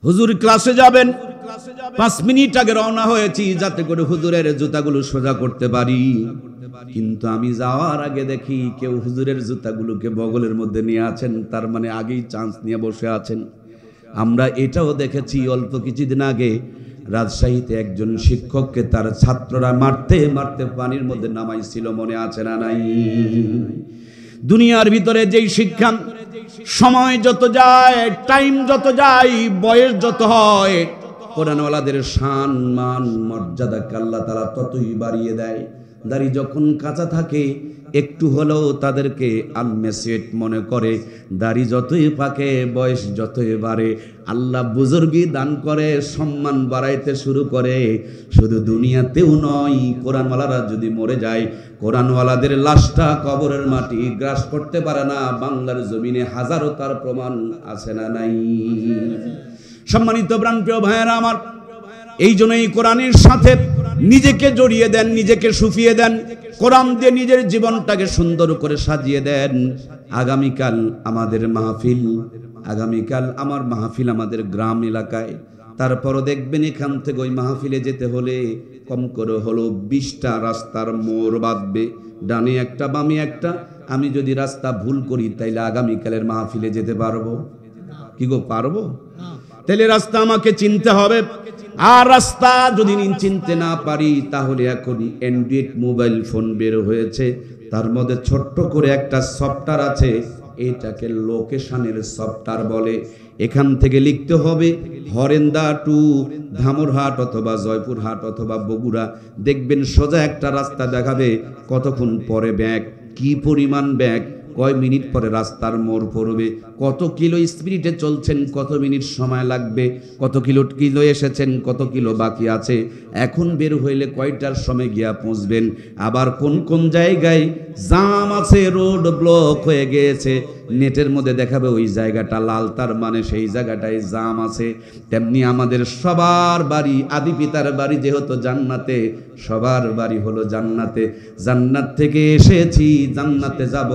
হুজুর ক্লাসে যাবেন, 5 মিনিট আগে রওনা হয়েছি যাতে করে হুজুরের জুতাগুলো সোজা করতে পারি। কিন্তু আমি যাওয়ার আগে দেখি কেউ হুজুরের জুতাগুলোকে বগলের মধ্যে নিয়ে আছেন, তার মানে আগেই চান্স নিয়ে বসে আছেন। আমরা এটাও দেখেছি অল্প কিছুদিন আগে রাজশাহীতে একজন শিক্ষককে তার ছাত্ররা মারতে মারতে পানির মধ্যে নামাইছিল, মনে আছে না নাই? দুনিয়ার ভিতরে যেই শিক্ষা, সময় যত যায়, টাইম যত যায়, বয়স যত হয়, কোরআনওয়ালাদের শান মান মর্যাদাকে আল্লাহ তাআলা ততই বাড়িয়ে দেয়। দাড়ি যখন কাঁচা থাকে একটু হলেও তাদেরকে আনমেসেট মনে করে, দাড়ি যতই পাকে, বয়স যতই বাড়ে, আল্লাহ বুজুর্গি দান করে, সম্মান বাড়াইতে শুরু করে। শুধু দুনিয়াতেও নয়, কোরআনওয়ালারা যদি মরে যায়, কোরআনওয়ালাদের লাশটা কবরের মাটি গ্রাস করতে পারে না, বাংলার জমিনে হাজারো তার প্রমাণ আছে না নাই? সম্মানিত প্রাণপ্রিয় ভাইয়েরা আমার, এই জন্যই কোরআনের সাথে নিজেকে জড়িয়ে দেন, নিজেকে শুফিয়ে দেন, কোরআন দিয়ে নিজের জীবনটাকে সুন্দর করে সাজিয়ে দেন। আগামীকাল আমাদের মাহফিল, আগামীকাল আমার মাহফিল আমাদের গ্রাম এলাকায়। তারপরও দেখবেন এখান থেকে ওই মাহফিলে যেতে হলে কম করে হলো 20টা রাস্তার মোড় বাঁধবে, ডানে একটা বামে একটা। আমি যদি রাস্তা ভুল করি তাইলে আগামীকালের মাহফিলে যেতে পারবো কি গো? পারবো? তাহলে রাস্তা আমাকে চিনতে হবে। আর রাস্তা যদি চিনতে না পারি, তাহলে এখন অ্যান্ড্রয়েড মোবাইল ফোন বের হয়েছে, তার মধ্যে ছোট্ট করে একটা সফটওয়্যার আছে, এটাকে লোকেশনের সফটওয়্যার বলে। এখান থেকে লিখতে হবে হরেন্দা টু ধামরহাট অথবা জয়পুরহাট অথবা বগুড়া, দেখবেন সোজা একটা রাস্তা দেখাবে, কতক্ষণ পরে ব্যাগ, কি পরিমাণ ব্যাগ, কয় মিনিট পরে রাস্তার মোড় পড়বে, কত কিলো স্পিডে চলছেন, কত মিনিট সময় লাগবে, কত কিলো এসেছেন, কত কিলো বাকি আছে, এখন বের হইলে কয়টার সময় গিয়া পৌঁছবেন, আবার কোন কোন জায়গায় জাম আছে, রোড ব্লক হয়ে গিয়েছে, নেটের মধ্যে দেখাবে ওই জায়গাটা লাল, তার মানে সেই জায়গাটায় জাম আছে। তেমনি আমাদের সবার বাড়ি, আদি পিতার বাড়ি যেহেতু জান্নাতে, সবার বাড়ি হলো জান্নাতে। জান্নাত থেকে এসেছি, জান্নাতে যাব।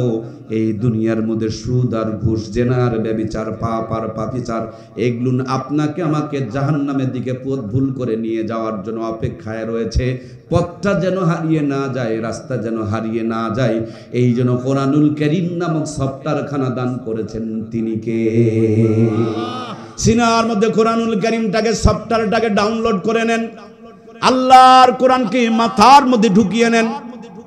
এই দুনিয়ার মধ্যে সুদ আর ঘুষ, জেনার ব্যভিচার, পাপ আর পাপিচার, এগুলো আপনাকে আমাকে জাহান্নামের দিকে পথ ভুল করে নিয়ে যাওয়ার জন্য অপেক্ষায় রয়েছে। পথটা যেন হারিয়ে না যায়, রাস্তা যেন হারিয়ে না যায়, এই জন্য কোরআনুল কারীম নামক সফটওয়্যারখানা দান করেছেন তিনি কে? সিনার মধ্যে কোরআনুল কারীমটাকে, সফটওয়্যারটাকে ডাউনলোড করে নেন, আল্লাহর কোরআনকে মাথার মধ্যে ঢুকিয়ে নেন।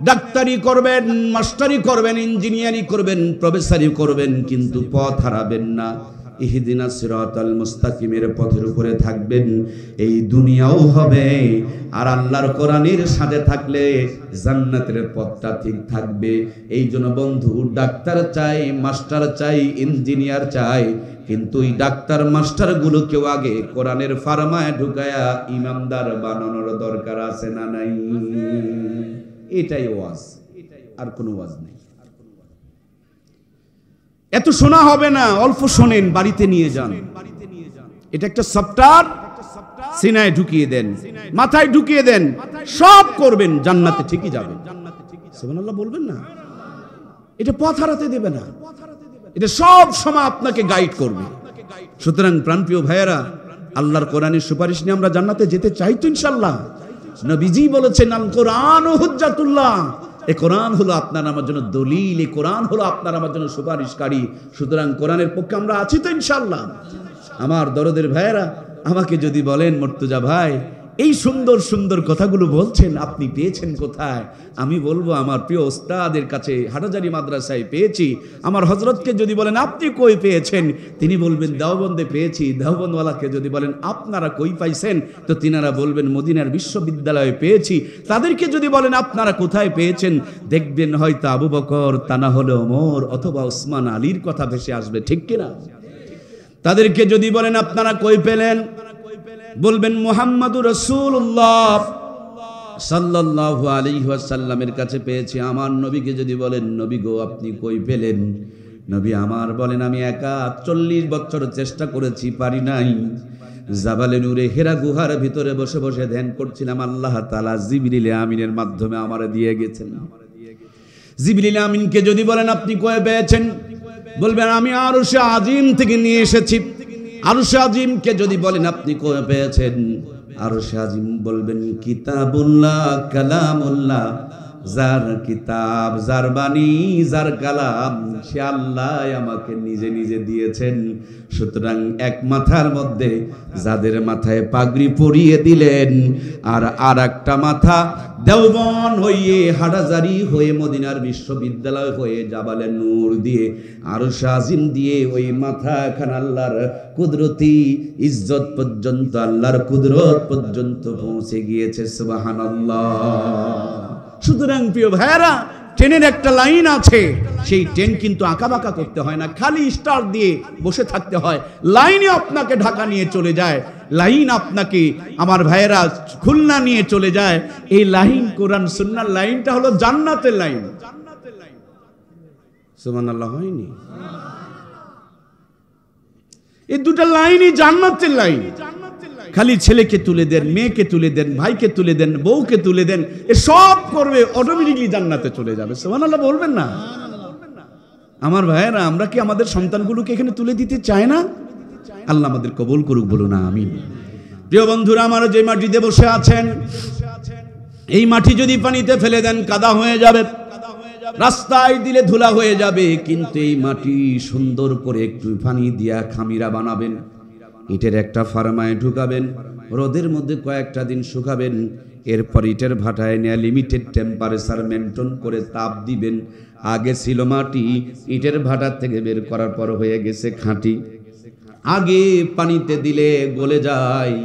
ডাক্তারি করবেন, মাস্টারি করবেন, ইঞ্জিনিয়ারিং করবেন, প্রফেসরি করবেন, কিন্তু পথ হারাবেন না। ইহদিনাস সিরাতাল মুস্তাকিমের পথের উপরে থাকবেন, এই দুনিয়াও হবে, আর আল্লাহর কোরআনের সাথে থাকলে জান্নাতের পথটা ঠিক থাকবে। এই জন্য বন্ধু, ডাক্তার চাই, মাস্টার চাই, ইঞ্জিনিয়ার চাই, কিন্তু এই ডাক্তার মাস্টার গুলোকেও আগে কোরআনের ফার্মায় ঢুকায়া ইমামদার বানানোর দরকার আছে না নাই? এটাই ওয়াজ, আর কোনো ওয়াজ নেই। এত শোনা হবে না, অল্প শোনেন, বাড়িতে নিয়ে যান। এটা একটা সফটওয়্যার, সিনায় ঢুকিয়ে দেন, মাথায় ঢুকিয়ে দেন, সব করবেন, জান্নাতে ঠিকই যাবেন। সুবহানাল্লাহ বলবেন না? এটা পথ হারাতে দেবে না, এটা সব সময় আপনাকে গাইড করবে। সুতরাং প্রাণপ্রিয় ভাইয়েরা, আল্লাহর কোরআনের সুপারিশ নিয়ে আমরা জান্নাতে যেতে চাই তো ইনশাআল্লাহ। নবীজি বলেছেন, আল কোরআন হুজ্জাতুল্লাহ, এই কোরআন হলো আপনার আমার জন্য দলিল, এই কোরআন হলো আপনার আমার জন্য সুপারিশকারী। সুতরাং কোরআনের পক্ষে আমরা আছি তো ইনশাআল্লাহ। আমার দরদের ভাইয়েরা, আমাকে যদি বলেন মুর্তজা ভাই, এই সুন্দর সুন্দর কথাগুলো বলছেন, আপনি পেয়েছেন কোথায়? আমি বলবো আমার প্রিয় ওস্তাদের কাছে, হাটাজারি মাদ্রাসায় পেয়েছি। আমার হযরতকে যদি বলেন আপনি কই পেয়েছেন, তিনি বলবেন দেওবন্দে পেয়েছি। দেওবন্দওয়ালাকে যদি বলেন আপনারা কই পাইছেন, তো তিনারা বলবেন মদিনার বিশ্ববিদ্যালয়ে পেয়েছি। তাদেরকে যদি বলেন আপনারা কোথায় পেয়েছেন, দেখবেন হয়তো আবু বকর, তা না হলে ওমর অথবা ওসমান আলীর কথা ভেসে আসবে, ঠিক কিনা? তাদেরকে যদি বলেন আপনারা কই পেলেন, বলবেন মুহাম্মাদুর রাসূলুল্লাহ সাল্লাল্লাহু আলাইহি ওয়াসাল্লামের কাছে পেয়েছি। আমার নবীকে যদি বলেন নবী গো আপনি কই পেলেন, নবী আমার বলেন আমি একা 40 বছর চেষ্টা করেছি, পারি নাই। জাবালে নূরে হেরা গুহার ভিতরে বসে বসে ধ্যান করছিলাম, আল্লাহ তাআলা জিবরিল আমিনের মাধ্যমে আমারে দিয়ে গেছেন। জিবরিল আমিনকে যদি বলেন আপনি কই পেয়েছেন, বলবেন আমি আরশে আজিম থেকে নিয়ে এসেছি। আরশে আজিমকে যদি বলেন আপনি কই পেয়েছেন, আরশে আজিম বলবেন কিতাবুল্লাহ কালামুল্লাহ, যার কিতাব, যার বাণী, যার কালাম সে আল্লাহ আমাকে নিজে নিজে দিয়েছেন। সুতরাং এক মাথার মধ্যে যাদের মাথায় পাগড়ি পরিয়ে দিলেন, আর একটা মাথা দেওবন হয়ে হাটাজারি হয়ে মদিনার বিশ্ববিদ্যালয় হয়ে জাবালে নূর দিয়ে আরশে আজিম দিয়ে ওই মাথা খান আল্লাহর কুদরতি ইজ্জত পর্যন্ত, আল্লাহর কুদরত পর্যন্ত পৌঁছে গিয়েছে। সুবহানাল্লাহ। সুতরাং প্রিয় ভাইরা, ট্রেনের একটা লাইন আছে, সেই ট্রেন কিন্তু আঁকাবাঁকা করতে হয় না, খালি স্টার দিয়ে বসে থাকতে হয়, লাইনে আপনাকে ঢাকা নিয়ে চলে যায়, লাইন আপনাকে আমার ভাইয়েরা খুলনা নিয়ে চলে যায়। এই লাইন কোরআন সুন্নাহর লাইনটা হলো জান্নাতের লাইন। সুবহানাল্লাহ হয়নি? এই দুটো লাইনই জান্নাতের লাইন। খালি ছেলেকে তুলে দেন, মেয়েকে তুলে দেন, ভাইকে তুলে দেন, বউকে তুলে দেন, এ সব করবে, অটোমেটিকলি জান্নাতে চলে যাবে। সুবহানাল্লাহ বলবেন না? আমার ভাইয়েরা, আমরা কি আমাদের সন্তানগুলোকে এখানে তুলে দিতে চাই না? আল্লাহ আমাদের কবুল করুক, বলুন আমিন। প্রিয় বন্ধুরা আমার, যে মাটিতে বসে আছেন, এই মাটি যদি পানিতে ফেলে দেন কাদা হয়ে যাবে, রাস্তায় দিলে ধুলা হয়ে যাবে, কিন্তু এই মাটি সুন্দর করে একটু পানি দিয়া খামিরা বানাবেন, ইটের একটা ফার্মায় ঢুকাবেন, রোদের মধ্যে কয়েকটা দিন শুকাবেন, এরপর ইটের ভাটায় নিয়ে লিমিটেড টেম্পারেচার মেনটেন করে তাপ দিবেন। আগে ছিল মাটি, ইটের ভাটার থেকে বের করার পর হয়ে গেছে খাঁটি। আগে পানিতে দিলে গলে যায়,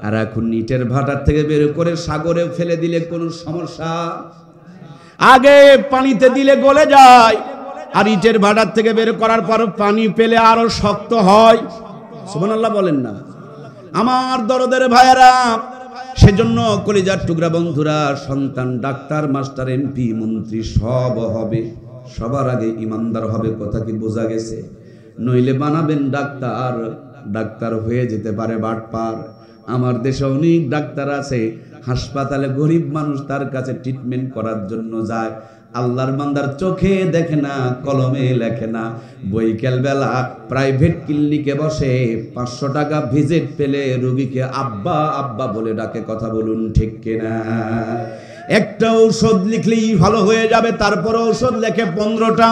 আর এখন ইটের ভাটার থেকে বের করে সাগরে ফেলে দিলে কোনো সমস্যা? আগে পানিতে দিলে গলে যায়, আর ইটের ভাটার থেকে বের করার পর পানি পেলে আরো শক্ত হয়। সুবহানাল্লাহ বলেন না? আমার দরদের ভাইয়েরা, সেজন্য কলিজার টুকরা বন্ধুরা, সন্তান ডাক্তার, মাস্টার, এমপি, মন্ত্রী সব হবে, সবার আগে ইমানদার হবে। কথা কি বোঝা গেছে? নইলে বানাবেন ডাক্তার, ডাক্তার হয়ে যেতে পারে বাটপার। আমার দেশে অনেক ডাক্তার আছে, হাসপাতালে গরিব মানুষ তার কাছে ট্রিটমেন্ট করার জন্য যায়, আল্লাহর বান্দার চোখে দেখে না, কলমে লেখে না, বৈকাল বেলা প্রাইভেট ক্লিনিকে বসে 500 টাকা ভিজিট পেলে রোগীকে আব্বা আব্বা বলে ডাকে। কথা বলুন ঠিক কিনা? একটা ঔষধ লিখলেই ভালো হয়ে যাবে, তারপরে ঔষধ লেখে 15টা।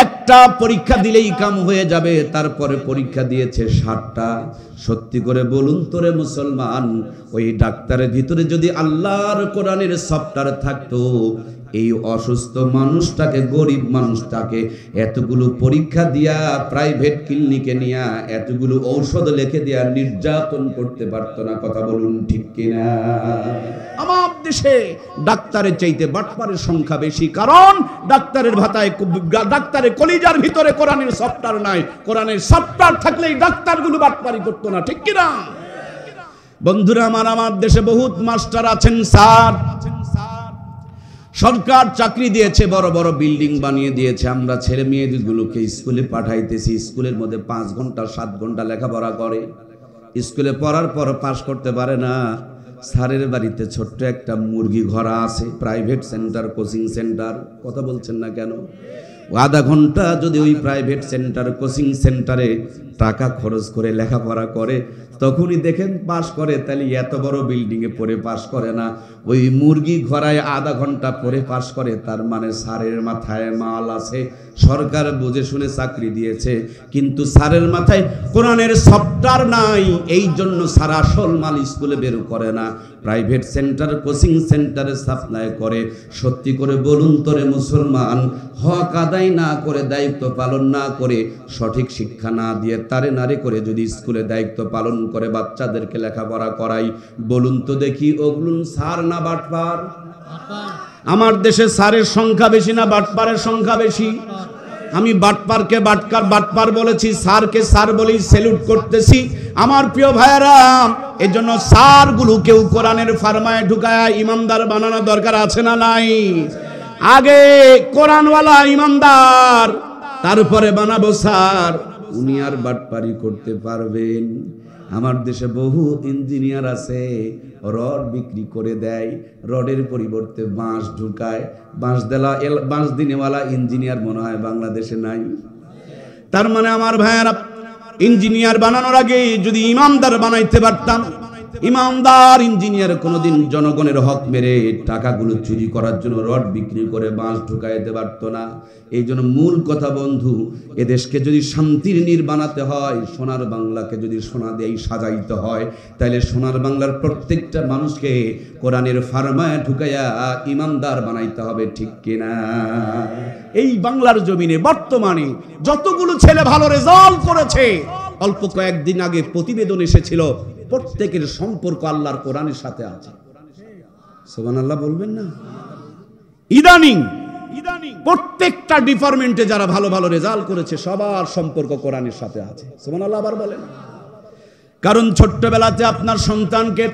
একটা পরীক্ষা দিলেই কাম হয়ে যাবে, তারপরে পরীক্ষা দিয়েছে 60টা। সত্যি করে বলুন তোরে মুসলমান, ওই ডাক্তারের ভিতরে যদি আল্লাহর কোরআনের সফটওয়্যার থাকতো, এই অসুস্থ মানুষটাকে, গরিব মানুষটাকে এতগুলো পরীক্ষা দিয়া, প্রাইভেট ক্লিনিকে নিয়ে এতগুলো ঔষধ লিখে দিয়া নির্যাতন করতে পারতো না। কথা বলুন ঠিক কিনা? আমার দেশে ডাক্তারের চাইতে বাটপারের সংখ্যা বেশি, কারণ ডাক্তারের ভাতায়, ডাক্তারের কলিজার ভিতরে কোরআনের সফটওয়্যার নাই। কোরআনের সফটওয়্যার থাকলেই ডাক্তারগুলো বাটপারি করতো না। ঠিক কিনা বন্ধুরা আমার? আমার দেশে বহুত মাস্টার আছেন, স্যার, সরকার চাকরি দিয়েছে, বড় বড় বিল্ডিং বানিয়ে দিয়েছে, আমরা ছেলে মেয়েগুলোকে স্কুলে পাঠাইতেছি, স্কুলের মধ্যে 5 ঘন্টা 7 ঘন্টা লেখাপড়া করে, স্কুলে পড়ার পর পাশ করতে পারে না। স্যারের বাড়িতে ছোট্ট একটা মুরগি ঘোড়া আছে, প্রাইভেট সেন্টার, কোচিং সেন্টার। কথা বলছেন না কেন? আধা ঘন্টা যদি ওই প্রাইভেট সেন্টার, কোচিং সেন্টারে টাকা খরচ করে লেখাপড়া করে, তখনই দেখেন পাস করে। তাহলে এত বড় বিল্ডিংয়ে পড়ে পাস করে না, ওই মুরগি ঘোড়ায় আধা ঘন্টা পরে পাস করে, তার মানে স্যারের মাথায় মাল আছে, সরকার বুঝে শুনে চাকরি দিয়েছে, কিন্তু স্যারের মাথায় কোরআনের সফটওয়্যার নাই। এই জন্য স্যার আসল মাল স্কুলে বের করে না, প্রাইভেট সেন্টার, কোচিং সেন্টারে সাপ্লাই করে। সত্যি করে বলুন তোরে মুসলমান, হক আদায় না করে, দায়িত্ব পালন না করে, সঠিক শিক্ষা না দিয়ে তারে নারে করে যদি স্কুলে দায়িত্ব পালন করে বাচ্চাদেরকে লেখাপড়া করাই, বলুন তো দেখি ওগুলো স্যার না বাটপার? আমার দেশে স্যারের সংখ্যা বেশি না বাটপারের সংখ্যা বেশি? আমি বাটপারকে বাটপার বলেছি, স্যারকে স্যার বলেই স্যালুট করতেছি। আমার প্রিয় ভাইয়েরা, এজন্য স্যারগুলো কেউ কোরআনের ফার্মায় ঢুকায় ইমানদার বানানো দরকার আছে না নাই? আগে কোরআনওয়ালা ইমানদার, তারপরে বানাবো স্যার। উনি আর বাটপারি করতে পারবেন? আমার দেশে বহু ইঞ্জিনিয়ার আছে, রড বিক্রি করে দেয়, রডের পরিবর্তে বাঁশ ঢুকায়। বাঁশ দিনেওয়ালা ইঞ্জিনিয়ার মনে হয় বাংলাদেশে নাই। তার মানে আমার ভাইয়েরা, ইঞ্জিনিয়ার বানানোর আগে যদি ইমানদার বানাইতে পারতাম, ইমানদার ইঞ্জিনিয়ার কোনোদিন জনগণের হক মেরে টাকাগুলো চুরি করার জন্য রড বিক্রি করে বাঁশ ঢুকাইতে পারতো না। এই জন্য মূল কথা বন্ধু, এদেশকে যদি শান্তির নীড় বানাতে হয়, সোনার বাংলাকে যদি সোনা দিয়েই সাজাইতে হয়, তাহলে সোনার বাংলার প্রত্যেকটা মানুষকে কোরআনের ফার্মায় ঢুকাইয়া ইমানদার বানাইতে হবে, ঠিক কিনা? এই বাংলার জমিনে বর্তমানে যতগুলো ছেলে ভালো রেজাল্ট করেছে, অল্প কয়েকদিন আগে প্রতিবেদন এসেছিল, প্রত্যেকের সম্পর্ক আল্লাহর কোরআনের সাথে আছে। সুবহানাল্লাহ বলবেন না? ইদানিং প্রত্যেকটা ডিপার্টমেন্টে যারা ভালো ভালো রেজাল্ট করেছে সবার সম্পর্ক কোরআনের সাথে আছে। সুবহানাল্লাহ আবার বলেন। কারণ ছোট্টবেলাতে আপনার সন্তানকে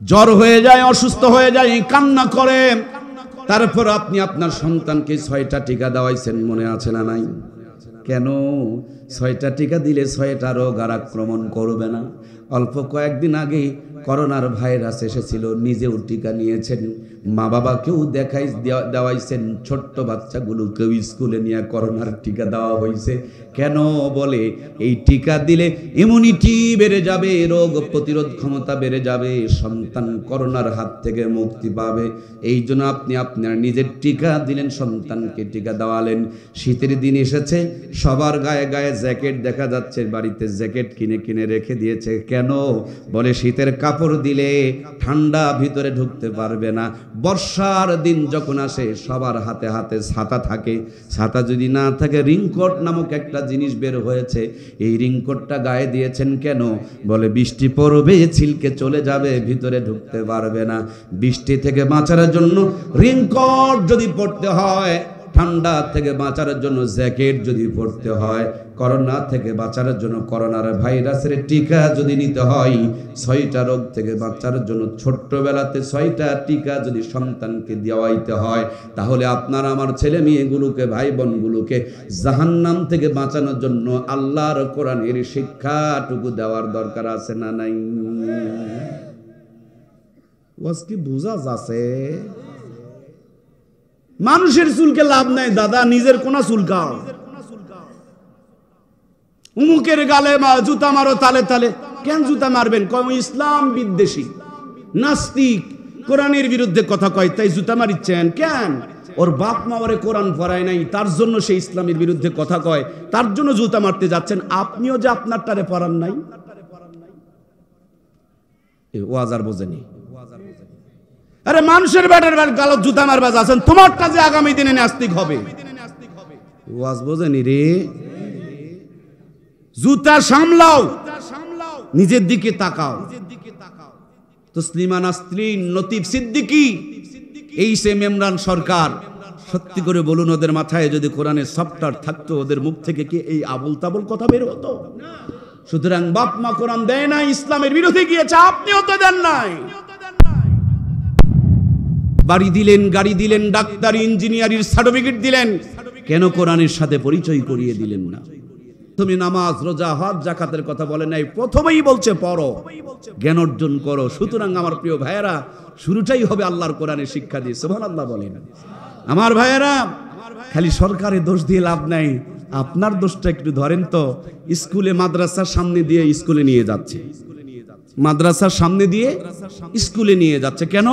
জ্বর হয়ে যায়, অসুস্থ হয়ে যায়, কান্না করে, তারপর আপনি আপনার সন্তানকে 6টা টিকা দেওয়াইছেন, মনে আছে না নাই? কেন? 6টা টিকা দিলে 6টা রোগ আর আক্রমণ করবে না। অল্প কয়েকদিন আগে করোনার ভাইরাস এসেছিল, নিজেও টিকা নিয়েছেন, মা বাবাকেও দেওয়াইছেন, ছোট্ট বাচ্চাগুলোকেও স্কুলে নিয়ে করোনার টিকা দেওয়া হয়েছে। কেন? বলে এই টিকা দিলে ইমিউনিটি বেড়ে যাবে, রোগ প্রতিরোধ ক্ষমতা বেড়ে যাবে, সন্তান করোনার হাত থেকে মুক্তি পাবে। এই জন্য আপনি আপনার নিজের টিকা দিলেন, সন্তানকে টিকা দেওয়ালেন। শীতের দিন এসেছে, সবার গায়ে গায়ে জ্যাকেট দেখা যাচ্ছে, বাড়িতে জ্যাকেট কিনে কিনে রেখে দিয়েছে। কেন? বলে শীতের কাপড় দিলে ঠান্ডা ভিতরে ঢুকতে পারবে না। বর্ষার দিন যখন আসে সবার হাতে হাতে ছাতা থাকে, ছাতা যদি না থাকে রিংকোট নামক একটা জিনিস বের হয়েছে, এই রিংকোটটা গায়ে দিয়েছেন। কেন? বলে বৃষ্টি পড়বে, ছিলকে চলে যাবে, ভিতরে ঢুকতে পারবে না। বৃষ্টি থেকে বাঁচার জন্য রিংকোট যদি পড়তে হয়, ঠান্ডা থেকে বাঁচার জন্য জ্যাকেট যদি পড়তে হয়, করোনা থেকে বাঁচার জন্য করোনার ভাইরাসের টিকা যদি নিতে হয়, 6টা রোগ থেকে বাঁচার জন্য ছোট্টবেলাতে 6টা টিকা যদি সন্তানকে দেওয়াইতে হয়, তাহলে আপনার আমার ছেলে মেয়েগুলোকে, ভাই বোনগুলোকে জাহান্নাম থেকে বাঁচানোর জন্য আল্লাহর কোরআনের শিক্ষাটুকু দেওয়ার দরকার আছে না নাই? ওয়াজ কি বুঝা যাচ্ছে? মানুষের চুলকে লাভ নাই দাদা, নিজের কোনা চুলকাও। উমুকের গালে জুতা মারো তালে তালে। কেন জুতা মারবেন? ইসলাম বিদ্বেষী, নাস্তিক, কোরআনের বিরুদ্ধে কথা কয়, তাই জুতা মারিচ্ছেন কেন? ওর বাপ মা ওরে কোরআন পড়ায় নাই, তার জন্য সে ইসলামের বিরুদ্ধে কথা কয়, তার জন্য জুতা মারতে যাচ্ছেন। আপনিও যে আপনারটারে পড়ান নাই, ওয়াজ আর বোঝেনি। আরে মানুষের ব্যাটের গালত জুতা মারবা যাচ্ছেন, তোমারটা যে আগামী দিনে নাস্তিক হবে, ওয়াজ বোঝেনি রে। জুতা সামলাও, নিজের দিকে তাকাও। তসলিমা নাসরিন, লতিফ সিদ্দিকী, এই সেম ইমরান সরকার, সত্যি করে বলুন, ওদের মাথায় যদি কোরআনের সফটওয়্যার থাকতো, ওদের মুখ থেকে কি এই আবল তাবল কথা বের হতো? সুতরাং বাপ মা কোরআন দেয় না, ইসলামের বিরোধী গিয়েছে, আপনিও তো দেন নাই। বাড়ি দিলেন, গাড়ি দিলেন, ডাক্তারি ইঞ্জিনিয়ারিং সার্টিফিকেট দিলেন, কেন কোরআনের সাথে পরিচয় করিয়ে দিলেন না? তুমি নামাজ, রোজা, হজ, যাকাতের কথা বলে নাই, প্রথমেই বলছে পড়ো, জ্ঞান অর্জন করো। সুতরাং আমার প্রিয় ভাইয়েরা, শুরুটাই হবে আল্লাহর কোরআনের শিক্ষা দিয়ে। সুবহানাল্লাহ বলেন। আমার ভাইয়েরা, খালি সরকারের দোষ দিয়ে লাভ নাই, আপনার দোষটা একটু ধরেন তো। স্কুলে মাদ্রাসার সামনে দিয়ে স্কুলে নিয়ে যাচ্ছে, মাদ্রাসার সামনে দিয়ে স্কুলে নিয়ে যাচ্ছে কেন?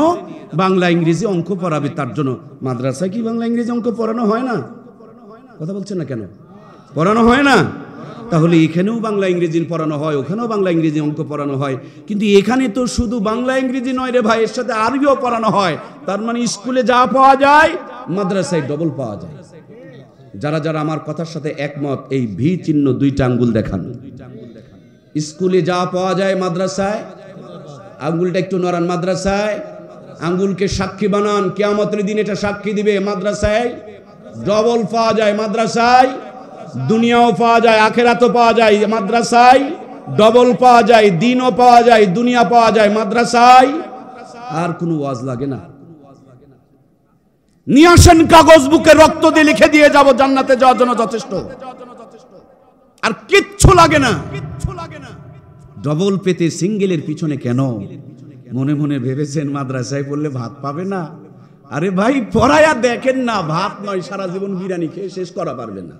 বাংলা ইংরেজি অঙ্ক পড়াবে, তার জন্য। মাদ্রাসায় কি বাংলা ইংরেজি অঙ্ক পড়ানো হয় না? কথা বলছেন না কেন? পড়ানো হয় না? তাহলে এখানেও বাংলা ইংরেজি পড়ানো হয়, ওখানেও বাংলা ইংরেজি অঙ্ক পড়ানো হয়। কিন্তু এখানে তো শুধু বাংলা ইংরেজি নয় রে ভাই, এর সাথে আরবিও পড়ানো হয়। তার মানে স্কুলে যা পাওয়া যায় মাদ্রাসায় ডবল পাওয়া যায়। যারা যারা আমার কথার সাথে একমত, এই ভি চিহ্ন 2টা আঙ্গুল দেখান। স্কুলে যা পাওয়া যায় মাদ্রাসায়, আঙ্গুলটা একটু নড়ান। মাদ্রাসায় আঙ্গুলকে সাক্ষী বানান, কিয়ামতের দিন এটা সাক্ষী দিবে। মাদ্রাসায় ডবল পাওয়া যায়, মাদ্রাসায় দুনিয়াও পাওয়া যায়, আখেরাতও পাওয়া যায়। মাদ্রাসায় ডবল পাওয়া যায়, দিনও পাওয়া যায়, দুনিয়া পাওয়া যায়। মাদ্রাসায় আর কোনো ওয়াজ লাগে না। নিয়ে আসেন কাগজ, বুকে রক্ত দিয়ে লিখে দিয়ে যাব, জান্নাতে যাওয়ার জন্য যথেষ্ট, আর কিচ্ছু লাগে না। ডবল পেতে সিঙ্গেলের পিছনে কেন? মনে মনে ভেবেছেন মাদ্রাসায় পড়লে ভাত পাবে না? আরে ভাই, পড়ায়া দেখেন না, ভাত নয়, সারা জীবন বিরিয়ানি খেয়ে শেষ করা পারবে না।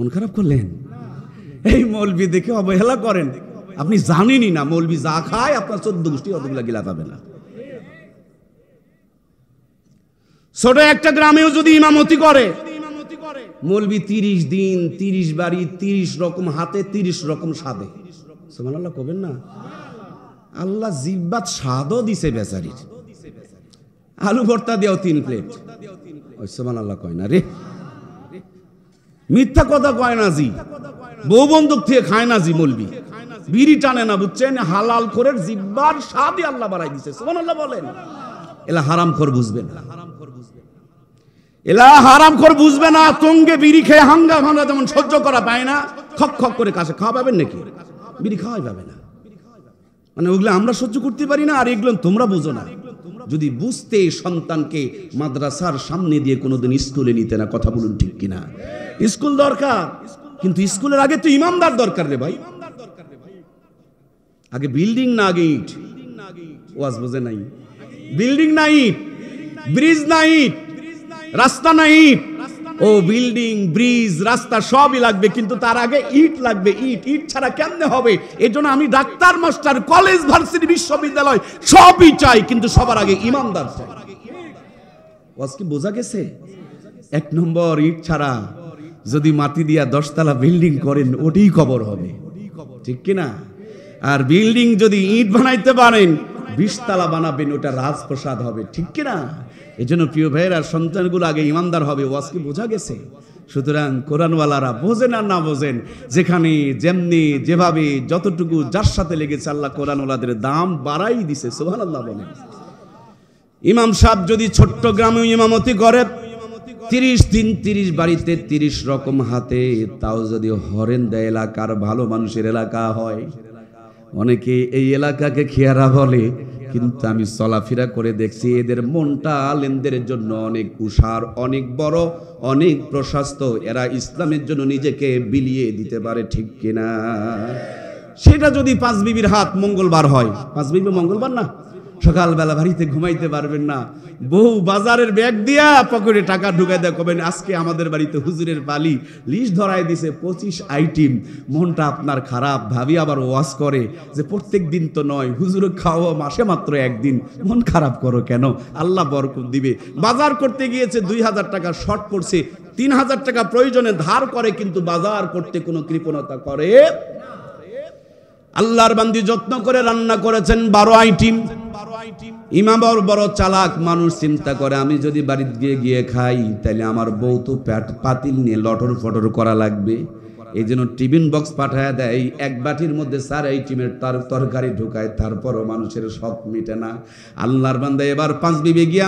মন খারাপ করলেন? এই মৌলবি দেখে অবহেলা করেন, আপনি জানেনই না মৌলবি যা খায় আপনার 14 গোষ্ঠী অতগুলা গিলা পাবে না। ছোট একটা গ্রামেও যদি ইমামতি করে মৌলবি 30 দিন 30 বাড়ি 30 রকম হাতে 30 রকম স্বাদে, সুবহানাল্লাহ কবেন না? আল্লাহ জিব্বাত স্বাদও দিছে বেচারির, আলু ভর্তা দিও 3 প্লেট, ওই সুবহানাল্লাহ কয় না রে, মিথ্যা কথা কয় না জি, বউ বন্দুক থেকে খায় না জি, মৌলবি বিড়ি টানে না, বুঝছেন? হালাল করে জিব্বার স্বাদই আল্লাহ বাড়াই দিছে, সুবহানাল্লাহ বলেন। এলা হারামখোর বুঝবেন না, এলা হারামখোর বুঝবে না। তঙ্গে বিড়ি খেয়ে হাঙ্গা ভাঙা যেমন সহ্য করা পায় না, খক খক করে কাছে খাওয়া পাবেন নাকি? বিড়ি খাওয়াই পাবে না, মানে ওগুলো আমরা সহ্য করতে পারি না, আর এগুলো তোমরা বুঝো না। যদি বুঝতে সন্তানকে মাদ্রাসার সামনে দিয়ে কোনোদিন স্কুলে নিতে না, কথা বলুন ঠিক কিনা? স্কুল দরকার, কিন্তু স্কুলের আগে তো ইমামদার দরকার রে ভাই। আগে বিল্ডিং না আগে ইট, ওয়াজ বোঝে নাই? বিল্ডিং না ইট, ব্রিজ না ইট, রাস্তা না ইট, ও বিল্ডিং ব্রিজ রাস্তা সবই লাগবে, কিন্তু তার আগে ইট লাগবে। ইট ইট ছাড়া কেমনে হবে? এই জন্য আমি ডাক্তার, মাস্টার, কলেজ, ভার্সিটি, বিশ্ববিদ্যালয় সবই চাই, কিন্তু সবার আগে ইমামদার চাই। ওয়াজ কি বোঝা গেছে? 1 নম্বর, ইট ছাড়া যদি মাটি দিয়া 10 তলা বিল্ডিং করেন ওটাই কবর হবে, ঠিক কিনা? আর বিল্ডিং যদি ইট বানাইতে পারেন 20 তলা বানাবেন, ওটা রাজপ্রাসাদ হবে, ঠিক কিনা? এই জন্য প্রিয় ভাইয়েরা, সন্তানগুলো আগে ইমানদার হবে। ওয়াজ কি বোঝা গেছে? সুতরাং কোরআনওয়ালারা বোঝেন আর না বোঝেন, যেখানে যেমনি যেভাবে যতটুকু যার সাথে লেগেছে আল্লাহ কোরআনওয়ালাদের দাম বাড়াই দিছে, সুবহানাল্লাহ বলেন। ইমাম সাহেব যদি ছোট্ট গ্রামে ইমামতি করে 30 দিন 30 বাড়িতে 30 রকম হাতে, তাও যদি হরেন দেয় এলাকার ভালো মানুষের এলাকা হয়, অনেকে এই এলাকাকে খেয়ারা বলে, কিন্তু আমি চলাফেরা করে দেখছি এদের মনটা আলেমদের জন্য অনেক উষার, অনেক বড়, অনেক প্রশস্ত। এরা ইসলামের জন্য নিজেকে বিলিয়ে দিতে পারে, ঠিক কিনা? সেটা যদি 5 বিবির হাত মঙ্গলবার হয়, 5 বিবি মঙ্গলবার না, সকালবেলা বাড়িতে ঘুমাইতে পারবেন না, বউ বাজারের ব্যাগ দিয়া পকেটে টাকা ঢুকাই দেয়, কবেন আজকে আমাদের বাড়িতে হুজুরের বালি লিস্ট ধরাই দিছে 25 আইটেম। মনটা আপনার খারাপ, ভাবি আবার ওয়াজ করে যে প্রত্যেক দিন তো নয়, হুজুর খাওয়া মাসে মাত্র 1 দিন, মন খারাপ করো কেন? আল্লাহ বরকত দিবে। বাজার করতে গিয়েছে 2000 টাকা শর্ট পড়ছে, 3000 টাকা প্রয়োজনে ধার করে, কিন্তু বাজার করতে কোনো কৃপণতা করে। আল্লাহর বান্দি যত্ন করে রান্না করেছেন 12 আইটেম। ইমাম বড় চালাক মানুষ, চিন্তা করে আমি যদি বাড়িতে গিয়ে খাই তাহলে আমার বউ তো পাতিল নিয়ে লটর ফটর করা লাগবে। এই জন্য টিফিন বক্স পাঠায় দেয়, 1 বাটির মধ্যে 4 আইটেমের তরকারি ঢুকায়, তারপরও মানুষের শখ মিটে না। আল্লাহর বান্দা এবার 5 বিবি গিয়া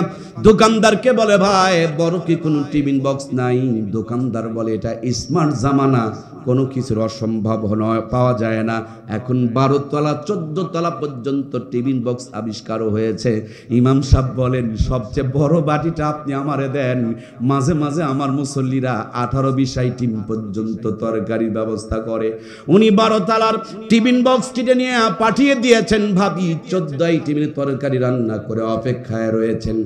দোকানদারকে বলে, ভাই বড় কি কোনো টিফিন বক্স নাই? দোকানদার বলে, এটা স্মার্ট জামানা, কোনো কিছুর অসম্ভব নয়, পাওয়া যায় না। এখন 12 তলা 14 তলা পর্যন্ত টিফিন বক্স আবিষ্কার হয়েছে। ইমাম সাহেব বলেন, সবচেয়ে বড় বাটিটা আপনি আমারে দেন, মাঝে মাঝে আমার মুসল্লিরা 18-20 আইটেম পর্যন্ত তরকারির ব্যবস্থা করে। উনি 12 তলার টিফিন বক্স কিনে নিয়ে পাঠিয়ে দিয়েছেন, ভাবি 14 আইটেমের তরকারি রান্না করে অপেক্ষায় রয়েছেন।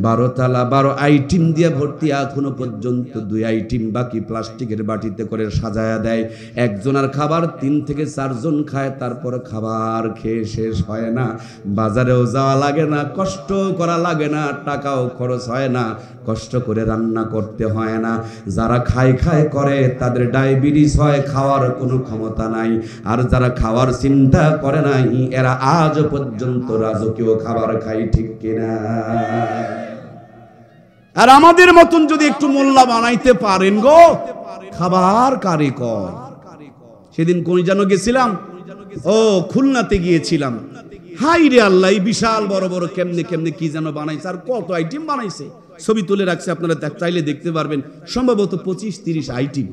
12 তলা 12 আইটেম দিয়ে ভর্তি, এখনো পর্যন্ত 2 আইটেম বাকি প্লাস্টিকের বাটিতে করে সাজায়া দেয়। একজনের খাবার 3 থেকে 4 জন খায়, তারপর খাবার খেয়ে শেষ হয় না। বাজারেও যাওয়া লাগে না, কষ্ট করা লাগে না, টাকাও খরচ হয় না, কষ্ট করে রান্না করতে হয় না। যারা খায় করে তাদের ডায়াবেটিস হয়, খাওয়ার কোনো ক্ষমতা নাই। আর যারা খাওয়ার চিন্তা করে নাই, এরা আজ পর্যন্ত রাজকীয় খাবার খায়, ঠিক কিনা? আর আমাদের মতন যদি একটু মোল্লা বানাইতে পারেন গো, খাবার কারে কয়। সেদিন কোন যেন গেছিলাম, ও খুলনাতে গিয়েছিলাম, হাই রে আল্লাহ, বিশাল বড় বড় কেমনে কেমনে কি যেন বানাইছে, আর কত আইটেম বানাইছে, ছবি তুলে রাখছে, আপনারা চাইলে দেখতে পারবেন, সম্ভবত 25-30 আইটেম।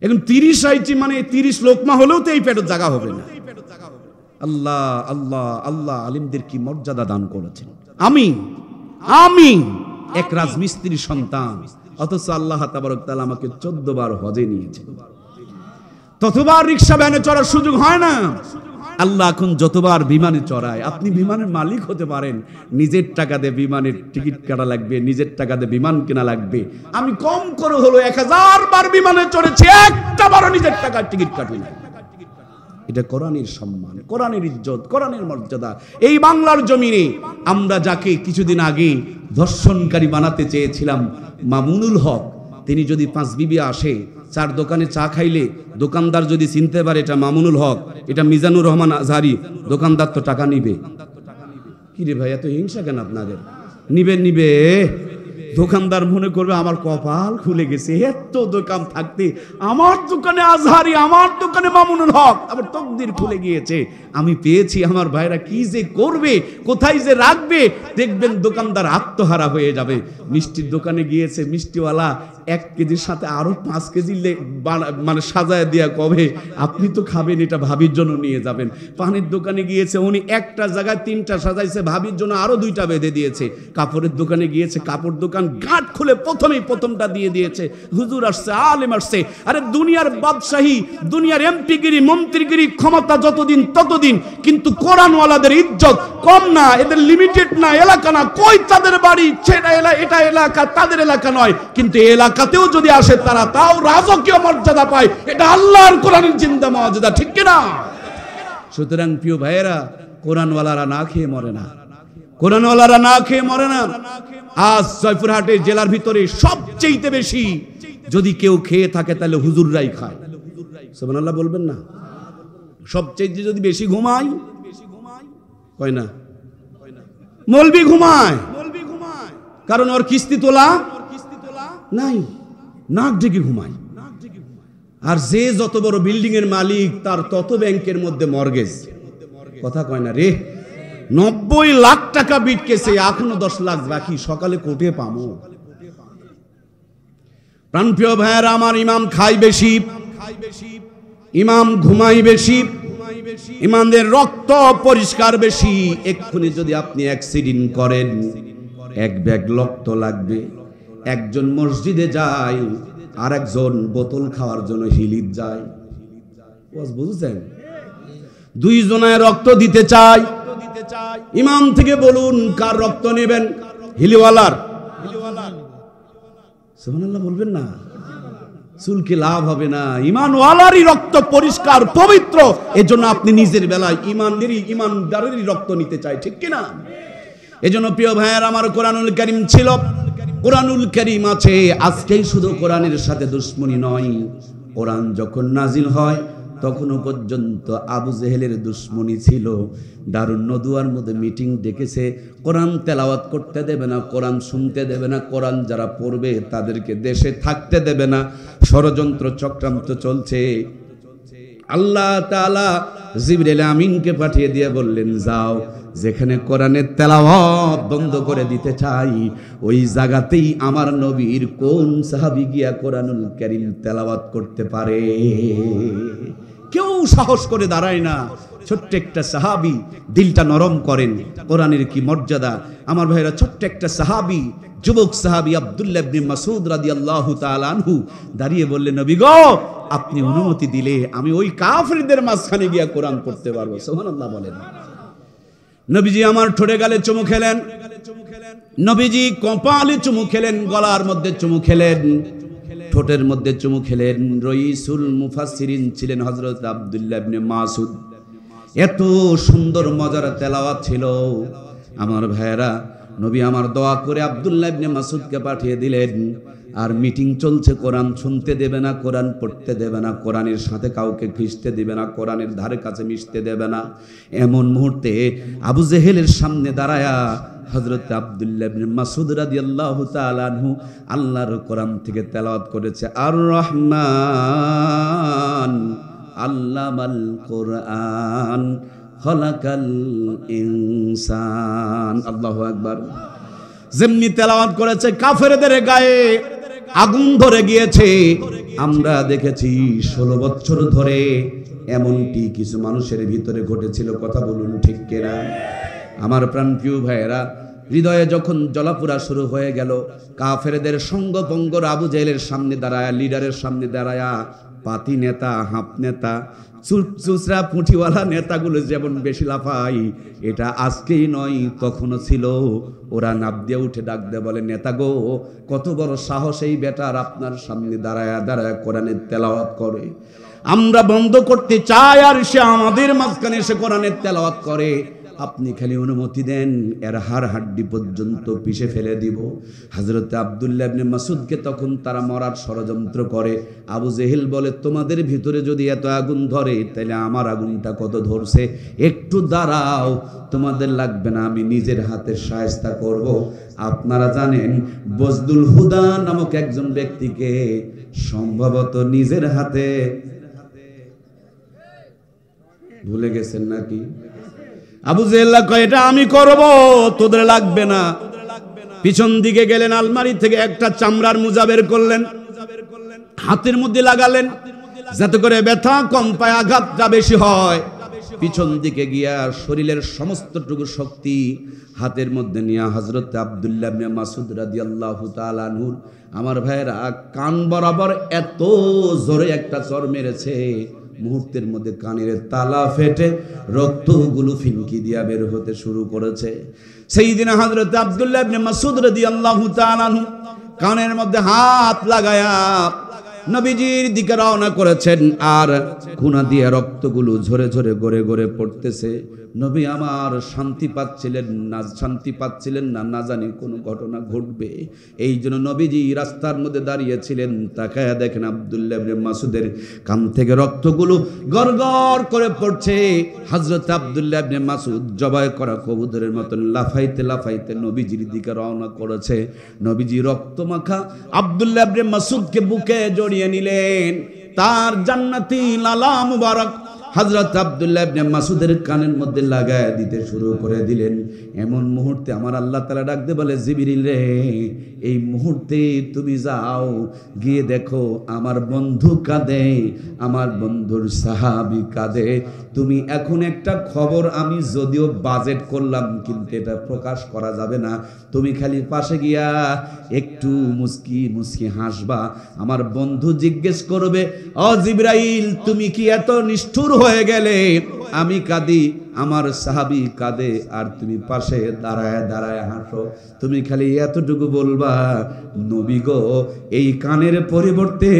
এখন 30 আইটেম মানে 30 লোকমা হলেও তো এই পেটের জায়গা হবে না। আল্লাহ আল্লাহ আল্লাহ আলিমদের কি মর্যাদা দান করেছেন। আমি এক রাজমিস্ত্রির সন্তান, অথচ আল্লাহ তাবারক তাআলা আমাকে 14 বার হজে নিয়েছেন। ততবার রিক্সা ভ্যানে চড়ার সুযোগ হয় না, আল্লাহ এখন যতবার বিমানে চড়ায়, আপনি বিমানের মালিক হতে পারেন, নিজের টাকা দিয়ে বিমানের টিকিট কাটা লাগবে, নিজের টাকা দিয়ে বিমান কেনা লাগবে। আমি কম করে হলো 1000 বার বিমানে চড়েছি, একটা বারও নিজের টাকার টিকিট কাটি না। এটা কোরআনের সম্মান, কোরআনের ইজ্জত, কোরআনের মর্যাদা। এই বাংলার জমিনে আমরা যাকে কিছুদিন আগে ধর্ষণকারী বানাতে চেয়েছিলাম, মামুনুল হক, তিনি যদি 5 বিবি আসে, 4 দোকানে চা খাইলে দোকানদার যদি চিনতে পারে এটা মামুনুল হক, এটা মিজানুর রহমান আজহারি, দোকানদার তো টাকা নিবে। কি রে ভাই, এত হিংসা কেন আপনাদের? নিবে। দোকানদার মনে করবে আমার কপাল খুলে গেছে, এত দোকান থাকতে আমার দোকানে আজহারি, আমার দোকানে মামুনুল হক, আবার তকদির খুলে গিয়েছে, আমি পেয়েছি। আমার ভাইরা কি যে করবে, কোথায় যে রাখবে, দেখবেন দোকানদার আত্মহারা হয়ে যাবে। মিষ্টির দোকানে গিয়েছে, মিষ্টিওয়ালা 1 কেজির সাথে আরো 5 কেজি মানে সাজায় দিয়া কবে আপনি তো খাবেন, এটা ভাবির জন্য নিয়ে যাবেন। পানির দোকানে গিয়েছে, উনি একটা জায়গায় 3টা সাজাইছে, ভাবির জন্য আরো 2টা বেঁধে দিয়েছে। কাপড়ের দোকানে গিয়েছে, কাপড় দোকান গাঁট খুলে প্রথমটা দিয়ে দিয়েছে। হুজুর আসছে, আলেম আসছে। আরে দুনিয়ার বাদশাহী, দুনিয়ার এমপিগিরি, মন্ত্রীগিরি ক্ষমতা যতদিন ততদিন, কিন্তু কোরআনওয়ালাদের ইজ্জত কম না, এদের লিমিটেড না, এলাকা না। কই তাদের বাড়ি, এটা এলাকা, তাদের এলাকা নয়, কিন্তু এলাকাতেও যদি আসে তারা তাও রাজকীয় মর্যাদা পায়। এটা আল্লাহর কোরআনের জিন্দা মর্যাদা, ঠিক কিনা? সুতরাং প্রিয় ভাইয়েরা, কোরআনওয়ালারা না খেয়ে মরে না, কোরআনওয়ালারা না খেয়ে মরে না। আজ জয়পুরহাটের জেলার ভিতরে সবচেয়ে বেশি যদি কেউ খেয়ে থাকে তাহলে হুজুররাই খায়। সুবহানাল্লাহ বলবেন না? সবচেয়ে যদি বেশি ঘুমায়, কয় না, মৌলবি ঘুমায়, কারণ ওর কিস্তি তোলা নাই, নাক ডেকে ঘুমায়। আর যে যত বড় বিল্ডিং এর মালিক, তার তত ব্যাংকের মধ্যে মর্গেজ। কথা কয় না রে, 90 লাখ টাকা বিটকেছে, এখনো 10 লাখ বাকি, সকালে কোটে পামো। প্রাণপ্রিয় ভাইয়েরা আমার, ইমাম খায় বেশি, ইমাম ঘুমাই বেশি, ইমামদের রক্ত পরিষ্কার বেশি। এক্ষুনি যদি আপনি অ্যাক্সিডেন্ট করেন, 1 ব্যাগ রক্ত লাগবে। একজন মসজিদে যায়, আর একজন বোতল খাওয়ার জন্য হিলিত যায়। বুঝছেন? 2 জনায় রক্ত দিতে চায়। ইমাম থেকে বলুন কার রক্ত নেবেন? হিলিওয়ালার। সুবহানাল্লাহ বলবেন না? চুলকে লাভ হবে না, ইমানওয়ালারই রক্ত পরিষ্কার পবিত্র। এজন্য আপনি নিজের বেলায় ইমানদারেরই রক্ত নিতে চাই, ঠিক কিনা? এজন্য প্রিয় ভাইয়ের আমার, কোরআনুল কারীম ছিল, কোরআনুল কারীম আছে। আজকেই শুধু কোরআনের সাথে দুশ্মনী নয়, কোরআন যখন নাজিল হয় তখনও পর্যন্ত আবু জেহেলের দুশ্মনী ছিল। দারুন নদুয়ার মধ্যে মিটিং ডেকেছে, কোরআন তেলাওয়াত করতে দেবে না, কোরআন শুনতে দেবে না, কোরআন যারা পড়বে তাদেরকে দেশে থাকতে দেবে না। ষড়যন্ত্র চক্রান্ত চলছে। আল্লাহ তাআলা জিবরিল আমিনকে পাঠিয়ে দিয়ে বললেন, যাও, যেখানে কোরআনের তেলাওয়াত বন্ধ করে দিতে চাই, ওই জায়গাতেই আমার নবীর কোন সাহাবী গিয়া কোরআনুল কারীম তেলাওয়াত করতে পারে? কেউ সাহস করে দাঁড়ায় না। ছোট্ট একটা সাহাবী দিলটা নরম করেন। কোরআনের কি মর্যাদা আমার ভাইরা! ছোট্ট একটা সাহাবী, যুবক সাহাবী আব্দুল্লাহ ইবনে মাসউদ রাদিয়াল্লাহু তাআলা আনহু দাঁড়িয়ে বললেন, নবী গো, আপনি অনুমতি দিলে আমি ওই কাফিরদের মাঝখানে গিয়া কোরআন পড়তে পারবো। সুবহানাল্লাহ বলেন। নবীজি আমার ঠোঁটে গালে চুমু খেলেন, নবীজি কপালে চুমু খেলেন, গলার মধ্যে চুমু খেলেন, ঠোঁটের মধ্যে চুমু খেলেন। রইসুল মুফাসসিরিন ছিলেন হযরত আব্দুল্লাহ ইবনে মাসউদ। এত সুন্দর মজার তেলাওয়াত ছিল আমার ভাইয়েরা। নবী আমার দোয়া করে আব্দুল্লাহ ইবনে মাসউদকে পাঠিয়ে দিলেন। আর মিটিং চলছে, কোরআন শুনতে দেবে না, কোরআন পড়তে দেবে না, কোরআনের সাথে কাউকে ঘিসতে দেবে না, কোরআনের ধারে কাছে মিশতে দেবে না। এমন মুহূর্তে আবু জেহেলের সামনে দাঁড়ায়া হযরত আব্দুল্লাহ ইবনে মাসউদ রাদিয়াল্লাহু তাআলা আনহু আল্লাহর কোরআন থেকে তেলাওয়াত করেছে, আর রহমান আল্লামাল কোরআন খলাকাল ইনসান। আল্লাহু আকবার। যেমনি তেলাওয়াত করেছে, কাফেরদের গায়ে আগুন ধরে গিয়েছে। আমরা দেখেছি 16 বছর ধরে এমনটি কিছু মানুষের ভিতরে ঘটেছিল। কথা বলুন ঠিক কিনা? আমার প্রাণপ্রিয় ভাইয়েরা, হৃদয়ে যখন জ্বলাপোড়া শুরু হয়ে গেল, কাফেরদের সঙ্গপঙ্গর আবু জেহেলের সামনে দাঁড়ায়া, লিডারের সামনে দাঁড়ায়া পাতি নেতা, হাঁপ নেতা, চুচরা পুঁঠিওয়ালা নেতাগুলো যেমন বেশি লাফাই, এটা আজকেই নয়, তখনও ছিল। ওরা নাব দিয়ে উঠে ডাক দেয়, বলে নেতা গো, কত বড় সাহস এই বেটার, আপনার সামনে দাঁড়ায় দাঁড়ায় কোরআনের তেলাওয়াত করে। আমরা বন্ধ করতে চাই আর সে আমাদের মাঝখানে এসে কোরআনের তেলাওয়াত করে। আপনি খালি অনুমতি দেন, এর হাড় হাড্ডি পর্যন্ত পিষে ফেলে দিব। হযরত আব্দুল্লাহ ইবনে মাসউদকে তখন তারা মরার ষড়যন্ত্র করে। আবু জেহেল বলে, তোমাদের ভিতরে যদি এত আগুন ধরে, তাহলে আমার আগুনটা কত ধরছে, একটু দাঁড়াও, তোমাদের লাগবে না, আমি নিজের হাতে শায়েস্তা করব। আপনারা জানেন বজদুল হুদা নামক একজন ব্যক্তিকে সম্ভবত নিজের হাতে, ভুলে গেছেন নাকি? আবু জেহেল কয়, এটা আমি করব, তোদের লাগবে না। পিছন দিকে গেলেন, আলমারি থেকে একটা চামড়ার মোজা বের করলেন, হাতের মধ্যে লাগালেন, যাতে করে ব্যথা কম পায়, আঘাতটা বেশি হয়। পিছন দিকে গিয়া শরীরের সমস্তটুকু শক্তি হাতের মধ্যে নিয়ে হযরত আব্দুল্লাহ ইবনে মাসউদ রাদিয়াল্লাহু তাআলা আনহুর, আমার ভাইয়েরা, কান বরাবর এত জোরে একটা চড় মেরেছে, মুহূর্তের মধ্যে কানের তালা ফেটে রক্তগুলো ফিনকি দিয়া বের হতে শুরু করেছে। সেইদিনা হযরত আব্দুল্লাহ ইবনে মাসউদ রাদিয়াল্লাহু তাআলা আনহু কানের মধ্যে হাত লাগায়া নবীজির দিকে রওনা করেছেন, আর খুনা দিয়ে রক্তগুলো ঝরে ঝরে গড়ে গড়ে পড়তেছে। নবী আমার শান্তি পাচ্ছিলেন না, না জানি কোনো ঘটনা ঘটবে। এই জন্য নবীজি রাস্তার মধ্যে দাঁড়িয়েছিলেন, তাকায়া দেখেন আব্দুল্লাহ ইবনে মাসউদের কান থেকে রক্তগুলো গড়গড় করে পড়ছে। হযরত আব্দুল্লাহ ইবনে মাসউদ জবাই করা কবুতরের মতন লাফাইতে লাফাইতে নবীজির দিকে রওনা করেছে। নবীজি রক্তমাখা আব্দুল্লাহ ইবনে মাসউদকে বুকে জড়িয়ে নিলেন, তার জান্নাতি লালা মুবারক হযরত আব্দুল্লাহ ইবনে মাসউদের কানের মধ্যে লাগায় দিতে শুরু করে দিলেন। এমন মুহূর্তে আমার আল্লাহ তাআলা ডাকতে বলে, জিবরিল রে, এই মুহূর্তে তুমি যাও, গিয়ে দেখো আমার বন্ধু কাঁদে, আমার বন্ধুর সাহাবী কাঁদে। তুমি এখন একটা খবর, আমি যদিও বাজেট করলাম, কিন্তু এটা প্রকাশ করা যাবে না। তুমি খালি পাশে গিয়া একটু মুস্কি মুস্কি হাসবা। আমার বন্ধু জিজ্ঞেস করবে, ও জিবরাইল, তুমি কি এত নিষ্ঠুর হয়ে গেলে? আমি কাঁদি, আমার সাহাবী কাঁদে, আর তুমি পাশে দাঁড়ায় দাঁড়ায় হাসো। তুমি খালি এতটুকু বলবা, নবী গো, এই কানের পরিবর্তে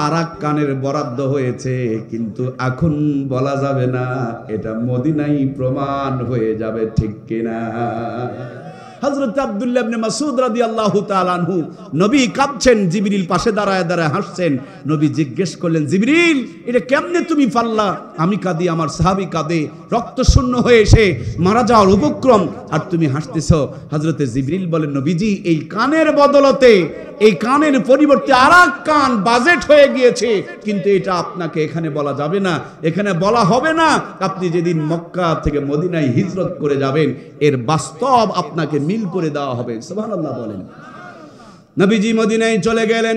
আর এক কানের বরাদ্দ হয়েছে, কিন্তু এখন বলা যাবে না, এটা মদিনাই প্রমাণ হয়ে যাবে, ঠিক কিনা? হযরত আব্দুল্লাহ ইবনে মাসউদ রাদিয়াল্লাহু তাআলা আনহু, নবী কাঁদছেন, জিবরিল পাশে দাঁড়ায় দাঁড়ায় হাসছেন। নবী জিজ্ঞেস করলেন, জিবরিল, এটা কেমনে তুমি পারলা? আমি কাঁদি, আমার সাহাবী কাঁদে, রক্ত শূন্য হয়ে এসে মারা যাওয়ার উপক্রম, আর তুমি হাসতেছো। হযরতে জিবরিল বলেন, নবীজি, এই কানের বদলতে, এই কানের পরিবর্তে আরেক কান বাজেট হয়ে গিয়েছে, কিন্তু এটা আপনাকে এখানে বলা যাবে না, এখানে বলা হবে না। আপনি যেদিন মক্কা থেকে মদিনায় হিজরত করে যাবেন, এর বাস্তব আপনাকে মিল করে দেওয়া হবে। সুবহানাল্লাহ বলেন। নবীজি মদিনায় চলে গেলেন।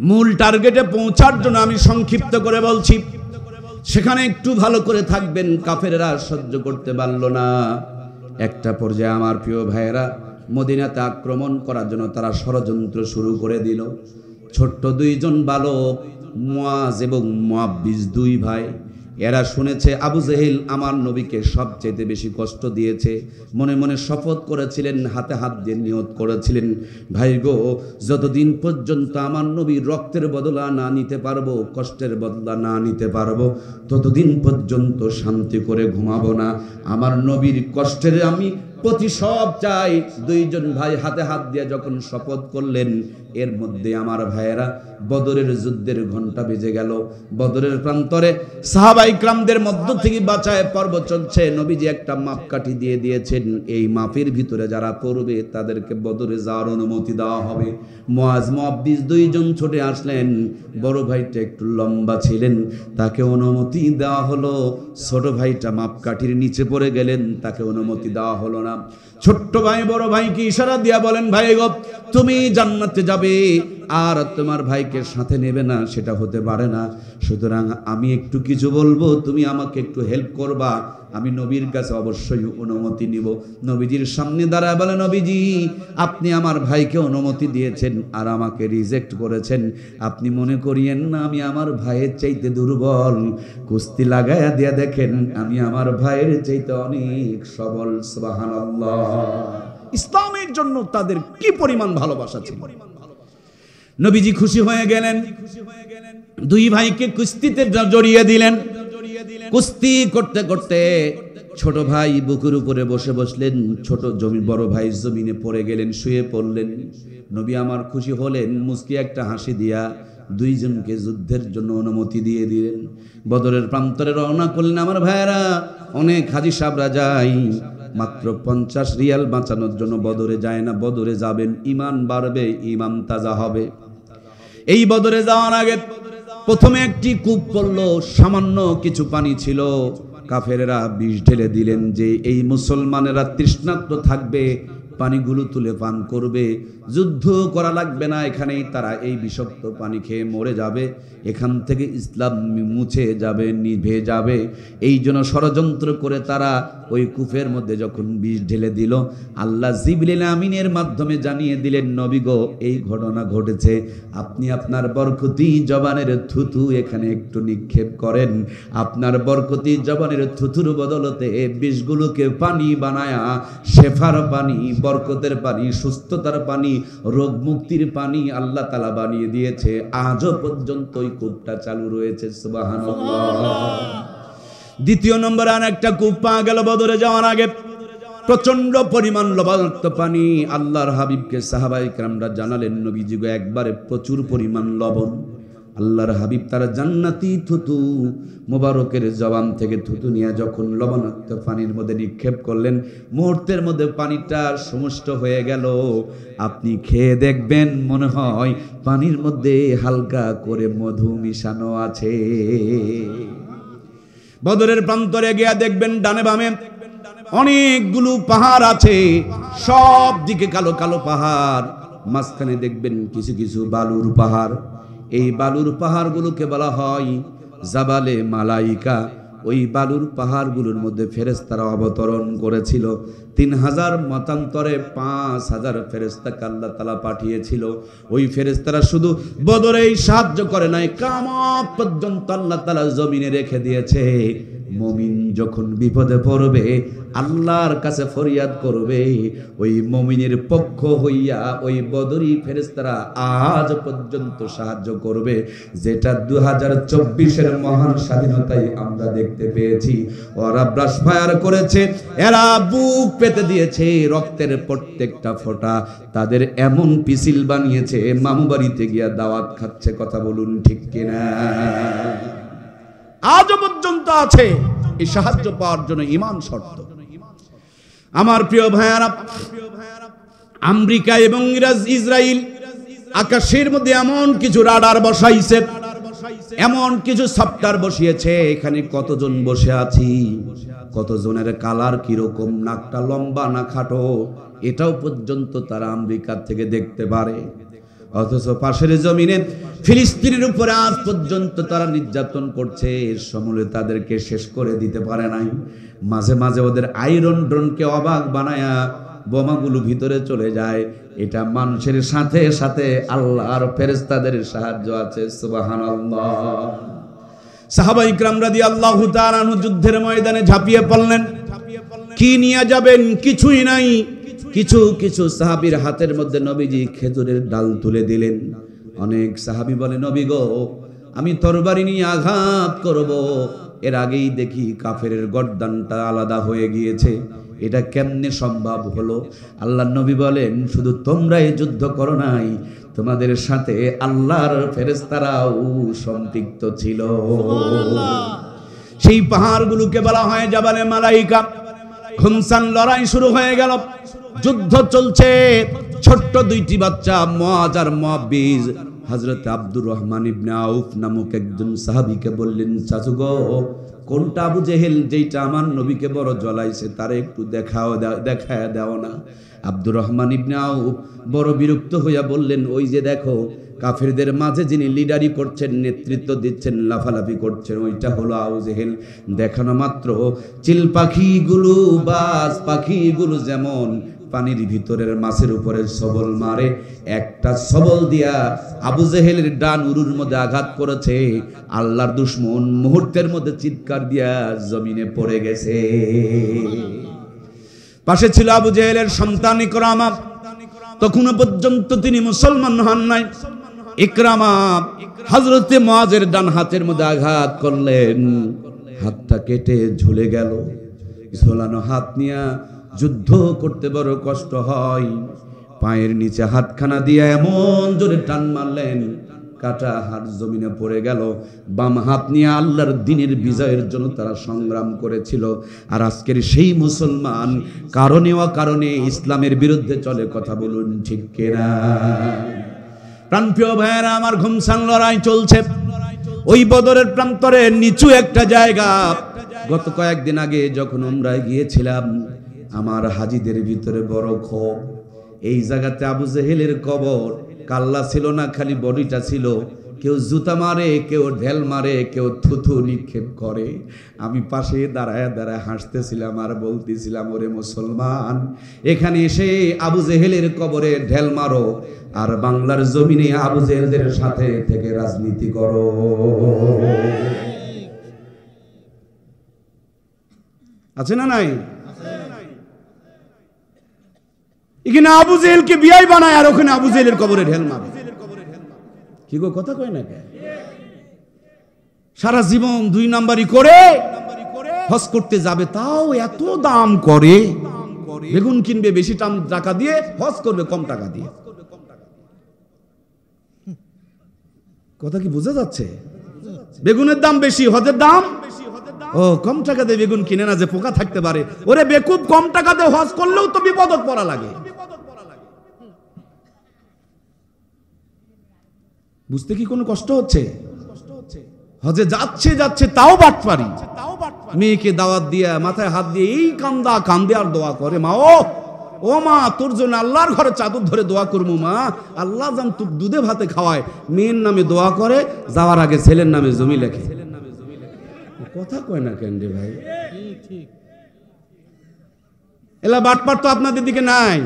মূল টার্গেটে পৌঁছার জন্য আমি সংক্ষিপ্ত করে বলছি, সেখানে একটু ভালো করে থাকবেন। কাফেররা সহ্য করতে পারল না। একটা পর্যায়ে আমার প্রিয় ভাইয়েরা, মদিনাতে আক্রমণ করার জন্য তারা ষড়যন্ত্র শুরু করে দিল। ছোট্ট দুইজন বালক, মুয়াজ এবং মুয়াব্বিজ, দুই ভাই, এরা শুনেছে আবু জেহেল আমার নবীকে সবচেয়ে বেশি কষ্ট দিয়েছে। মনে মনে শপথ করেছিলেন, হাতে হাত দিয়ে নিয়ত করেছিলেন, ভাই গো, যতদিন পর্যন্ত আমার নবীর রক্তের বদলা না নিতে পারবো, কষ্টের বদলা না নিতে পারবো, ততদিন পর্যন্ত শান্তি করে ঘুমাবো না। আমার নবীর কষ্টের আমি প্রতিশোধ চাই। দুইজন ভাই হাতে হাত দিয়ে যখন শপথ করলেন, এর মধ্যে আমার ভাইয়েরা, বদরের যুদ্ধের ঘন্টা বেজে গেল। বদরের প্রান্তরে সাহাবায়ে কিরামদের মধ্য থেকে বাঁচায় পর্ব চলছে। নবীজি একটা মাপকাঠি দিয়ে দিয়েছেন, এই মাপের ভিতরে যারা পড়বে তাদেরকে বদরে যাওয়ার অনুমতি দেওয়া হবে। মুয়াজ, মুয়াব্বিজ দুইজন ছুটে আসলেন। বড় ভাইটা একটু লম্বা ছিলেন, তাকে অনুমতি দেওয়া হলো। ছোট ভাইটা মাপকাঠির নিচে পড়ে গেলেন, তাকে অনুমতি দেওয়া হলো না। ছোট্ট ভাই বড় ভাইকে ইশারা দিয়া বলেন, ভাই গো, তুমি জান্নাতে যাবে, আর তোমার ভাইকে সাথে নেবে না, সেটা হতে পারে না। সুতরাং আমি একটু কিছু বলবো, তুমি আমাকে একটু হেল্প করবা। আমি নবীর কাছে অবশ্যই অনুমতি নিব। নবীজির সামনে দাঁড়ায় বলে, নবীজি আপনি আমার ভাইকে অনুমতি দিয়েছেন আর আমাকে রিজেক্ট করেছেন। আপনি মনে করিয়েন না আমি আমার ভাইয়ের চাইতে দুর্বল। কুস্তি লাগায়া দিয়া দেখেন আমি আমার ভাইয়ের চাইতে অনেক সবল। সুবহানাল্লাহ। ইসলামের জন্য তাদের কি পরিমাণ ভালোবাসা ছিল। নবীজি খুশি হয়ে গেলেন, দুই ভাইকে কুস্তিতে জড়িয়ে দিলেন। কুস্তি করতে করতে ছোট ভাই বুকের উপরে বসে বসলেন, বড় ভাই জমিনে পড়ে গেলেন, শুয়ে পড়লেন। নবী আমার খুশি হলেন, মুস্কি একটা হাসি দিয়া দুইজনকে যুদ্ধের জন্য অনুমতি দিয়ে দিলেন। বদরের প্রান্তরে রওনা করলেন। আমার ভাইয়েরা, অনেক হাজী সাহেবরা যায়, মাত্র 50 রিয়াল বাঁচানোর জন্য বদরে যায় না। বদরে যাবেন, ঈমান বাড়বে, ঈমান তাজা হবে। এই বদরে যাওয়ার আগে প্রথমে একটি কূপ পড়লো, সামান্য কিছু পানি ছিল। কাফেরেরা বিষ ঢেলে দিলেন যে এই মুসলমানেরা তৃষ্ণার্ত থাকবে, পানিগুলো তুলে পান করবে, যুদ্ধ করা লাগবে না, এখানেই তারা এই বিষাক্ত পানি খেয়ে মরে যাবে, এখান থেকে ইসলাম মুছে যাবে, নিভে যাবে। এই জন্য ষড়যন্ত্র করে তারা ওই কূপের মধ্যে যখন বিষ ঢেলে দিল, আল্লাহ জিবরিল আমিনের মাধ্যমে জানিয়ে দিলেন, নবী গো এই ঘটনা ঘটেছে, আপনি আপনার বরকতি জবানের থুতু এখানে একটু নিক্ষেপ করেন। আপনার বরকতি জবানের থুতুর বদলতে বিষগুলোকে পানি বানায়া শেফার পানি, বরকতের পানি, সুস্থতার পানি, রোগ মুক্তির পানি আল্লাহ তাআলা বানিয়ে দিয়েছে। আজও পর্যন্ত ওই কূপটা চালু রয়েছে। সুবহানাল্লাহ। দ্বিতীয় নম্বর আর একটা কূপ পাওয়া গেল বদরে যাওয়ার আগে, প্রচন্ড পরিমাণ লবণাক্ত পানি। আল্লাহর হাবিবকে সাহাবায়ে কেরামরা জানালেন, নবীজি গো একবারে প্রচুর পরিমাণ লবণ। আল্লাহর হাবিব তারা জান্নাতি থুতু মোবারকের জবান থেকে থুতু নিয়ে যখন লবণাক্ত পানির মধ্যে নিক্ষেপ করলেন, মুহূর্তের মধ্যে পানিটা সমষ্ট হয়ে গেল। আপনি খেয়ে দেখবেন, মনে হয় পানির মধ্যে হালকা করে মধু মিশানো আছে। বদরের প্রান্তরে গিয়া দেখবেন ডানে বামে অনেকগুলো পাহাড় আছে, সব দিকে কালো কালো পাহাড়, মাঝখানে দেখবেন কিছু কিছু বালুর পাহাড়। এই বালুর পাহাড়গুলোকে বলা হয় জাবালে মালাইকা। ওই বালুর পাহাড়গুলোর মধ্যে ফেরেশতারা অবতরণ করেছিল। 3000 মতান্তরে 5000 ফেরেশতাকে আল্লাহ তাআলা পাঠিয়েছিল। ওই ফেরেশতারা শুধু বদরেই সাহায্য করে নাই, কিয়ামত পর্যন্ত আল্লাহ তাআলা জমিনে রেখে দিয়েছে। মুমিন যখন বিপদে পড়বে, আল্লাহর কাছে ফরিয়াদ করবে, ওই মুমিনের পক্ষ হইয়া ওই বদরি ফেরেশতারা আজ পর্যন্ত সাহায্য করবে। যেটা 2024-এর মহান স্বাধীনতায় আমরা দেখতে পেয়েছি। ওরা ব্রাশ ফায়ার করেছে, এরা বুক পেতে দিয়েছে, রক্তের প্রত্যেকটা ফোঁটা তাদের এমন পিছিল বানিয়েছে, মামু বাড়িতে গিয়া দাওয়াত খাচ্ছে। কথা বলুন ঠিক কিনা? আজও পর্যন্ত আছে। এই সাহায্য পাওয়ার জন্য ঈমান শর্ত। আমার প্রিয় ভাইয়ারা, আমেরিকা এবং ইসরায়েল আকাশের মধ্যে এমন কিছু রাডার বসাইছে, এমন কিছু সফটওয়্যার বসিয়েছে, এখানে কতজন বসে আছি, কতজনের কালার কিরকম, নাকটা লম্বা না খাটো, এটাও পর্যন্ত তারা আমেরিকা থেকে দেখতে পারে। অথচ পাশের জমিনে ফিলিস্তিনের উপরে আজ পর্যন্ত তারা নির্যাতন করছে, এর সমূলে তাদেরকে শেষ করে দিতে পারে নাই। মাঝে মাঝে ওদের আয়রন ড্রোনকে অবাক বানায়া বোমাগুলো ভিতরে চলে যায়। এটা মানুষের সাথে সাথে আল্লাহর ফেরেশতাদের সাহায্য আছে। সুবহানাল্লাহ। সাহাবায়ে কিরাম রাদিয়াল্লাহু তাআলা আনহু যুদ্ধের ময়দানে ঝাঁপিয়ে পড়লেন। কি নিয়ে যাবেন? কিছুই নাই। কিছু কিছু সাহাবীর হাতের মধ্যে নবীজি খেজুরের ডাল তুলে দিলেন। অনেক সাহাবী বলে, নবী গো আমি তরবারি নিয়ে আঘাত করব, এর আগেই দেখি কাফেরের গর্দানটা আলাদা হয়ে গিয়েছে, এটা কেমনে সম্ভব হলো? আল্লাহর নবী বলেন, শুধু তোমরাই যুদ্ধ করো নাই, তোমাদের সাথে আল্লাহর ফেরেশতারাও সম্পৃক্ত ছিল। সেই পাহাড়গুলোকে বলা হয় জাবালে মালাইকা। খুমসান লড়াই শুরু হয়ে গেল, যুদ্ধ চলছে। ছোট্ট দুইটি বাচ্চা মুআজ আর মুআবিজ হযরত আব্দুর রহমান ইবনে আউফ নামক একজন সাহাবীকে বললেন, চাচু গো কোনটা আবু জেহেল যেটা আমার নবীকে বড় জ্বলাইছে, তারে একটু দেখায় দাও না। আব্দুর রহমান ইবনে আউফ বড় বিরক্ত হইয়া বললেন, ওই যে দেখো কাফেরদের মাঝে যিনি লিডারি করছেন, নেতৃত্ব দিচ্ছেন, লাফালাফি করছেন, ওইটা হলো আবু জেহেল। দেখানো মাত্র চিল পাখিগুলো, বাজ পাখিগুলো যেমন পানির ভিতরের মাছের উপরে সবল মারে, একটা সবল দিয়া আবু জেহেলের ডান উরুর মধ্যে আঘাত করেছে। আল্লাহর দুশমন মুহূর্তের মধ্যে চিৎকার দিয়া জমিনে পড়ে গেছে। পাশে ছিল আবু জেহেলের সন্তান ইকরামা, তখনও পর্যন্ত তিনি মুসলমান হন নাই। ইকরামা হযরতে মুআজের ডান হাতের মধ্যে আঘাত করলেন, হাতটা কেটে ঝুলে গেল। ঝোলানো হাত নিয়ে যুদ্ধ করতে বড় কষ্ট হয়। পায়ের নিচে হাতখানা দিয়ে এমন জোরে টান মারলেন, কাটা হাত জমিনে পড়ে গেল। বাম হাত নিয়ে আল্লাহর দ্বীনের বিজয়ের জন্য তারা সংগ্রাম করেছিল। আর আজকের সেই মুসলমান কারণে অকারণে ইসলামের বিরুদ্ধে চলে, কথা বলুন ঠিক কিনা? প্রাণপ্রিয় ভাইয়েরা আমার, ঘুমসান লড়াই চলছে ওই বদরের প্রান্তরে নিচু একটা জায়গা। গত কয়েকদিন আগে যখন উমরায় গিয়েছিলাম, আমার হাজিদের ভিতরে বড় ক্ষোভ। এই জায়গাতে আবু জেহেলের কবর, কাল্লা ছিল না, খালি বডিটা ছিল। কেউ জুতা মারে, কেউ ঢেল মারে, কেউ থুথু নিক্ষেপ করে। আমি পাশে দাঁড়ায় দাঁড়ায় হাসতেছিলাম আর বলতেছিলাম, ওরে মুসলমান, এখানে এসে আবু জেহেলের কবরে ঢেল মারো আর বাংলার জমিনে আবু জেহেলদের সাথে থেকে রাজনীতি করো। আছে না নাই? এখানে আবু জেহেলকে বিয়াই বানায় আর ওখানে আবু জেহেলের কবরে ঢেল মারে। কি গো, কথা কয় না? সারা জীবন 2 নাম্বারি করে হজ করতে যাবে, তাও এত দাম করে। বেগুন কিনবে বেশি টাকা দিয়ে, হজ করবে কম টাকা দিয়ে। কথা কি বোঝা যাচ্ছে? বেগুনের দাম বেশি, হজের দাম ও কম টাকা দিয়ে বেগুন কিনে না যে পোকা থাকতে পারে। ওরে বেকুব, কম টাকা দিয়ে হজ করলেও তো বিপদত পড়া লাগে। বুঝতে কি কোনো কষ্ট হচ্ছে? হজে যাচ্ছে যাচ্ছে তাও বাটপারি। মেয়েকে দাওয়াত দিয়া মাথায় হাত দিয়ে এই কান্দে আর দোয়া করে, মা ও মা, তোর জন্য আল্লাহর ঘরে চাদর ধরে দোয়া করবো মা, আল্লাহ জান তুই দুধে ভাতে খাওয়ায়। মেয়ের নামে দোয়া করে, যাওয়ার আগে ছেলের নামে জমি লেখে। কথা কয় না কেন রে ভাই? এলা বাটপার তো আপনাদের দিকে নাই।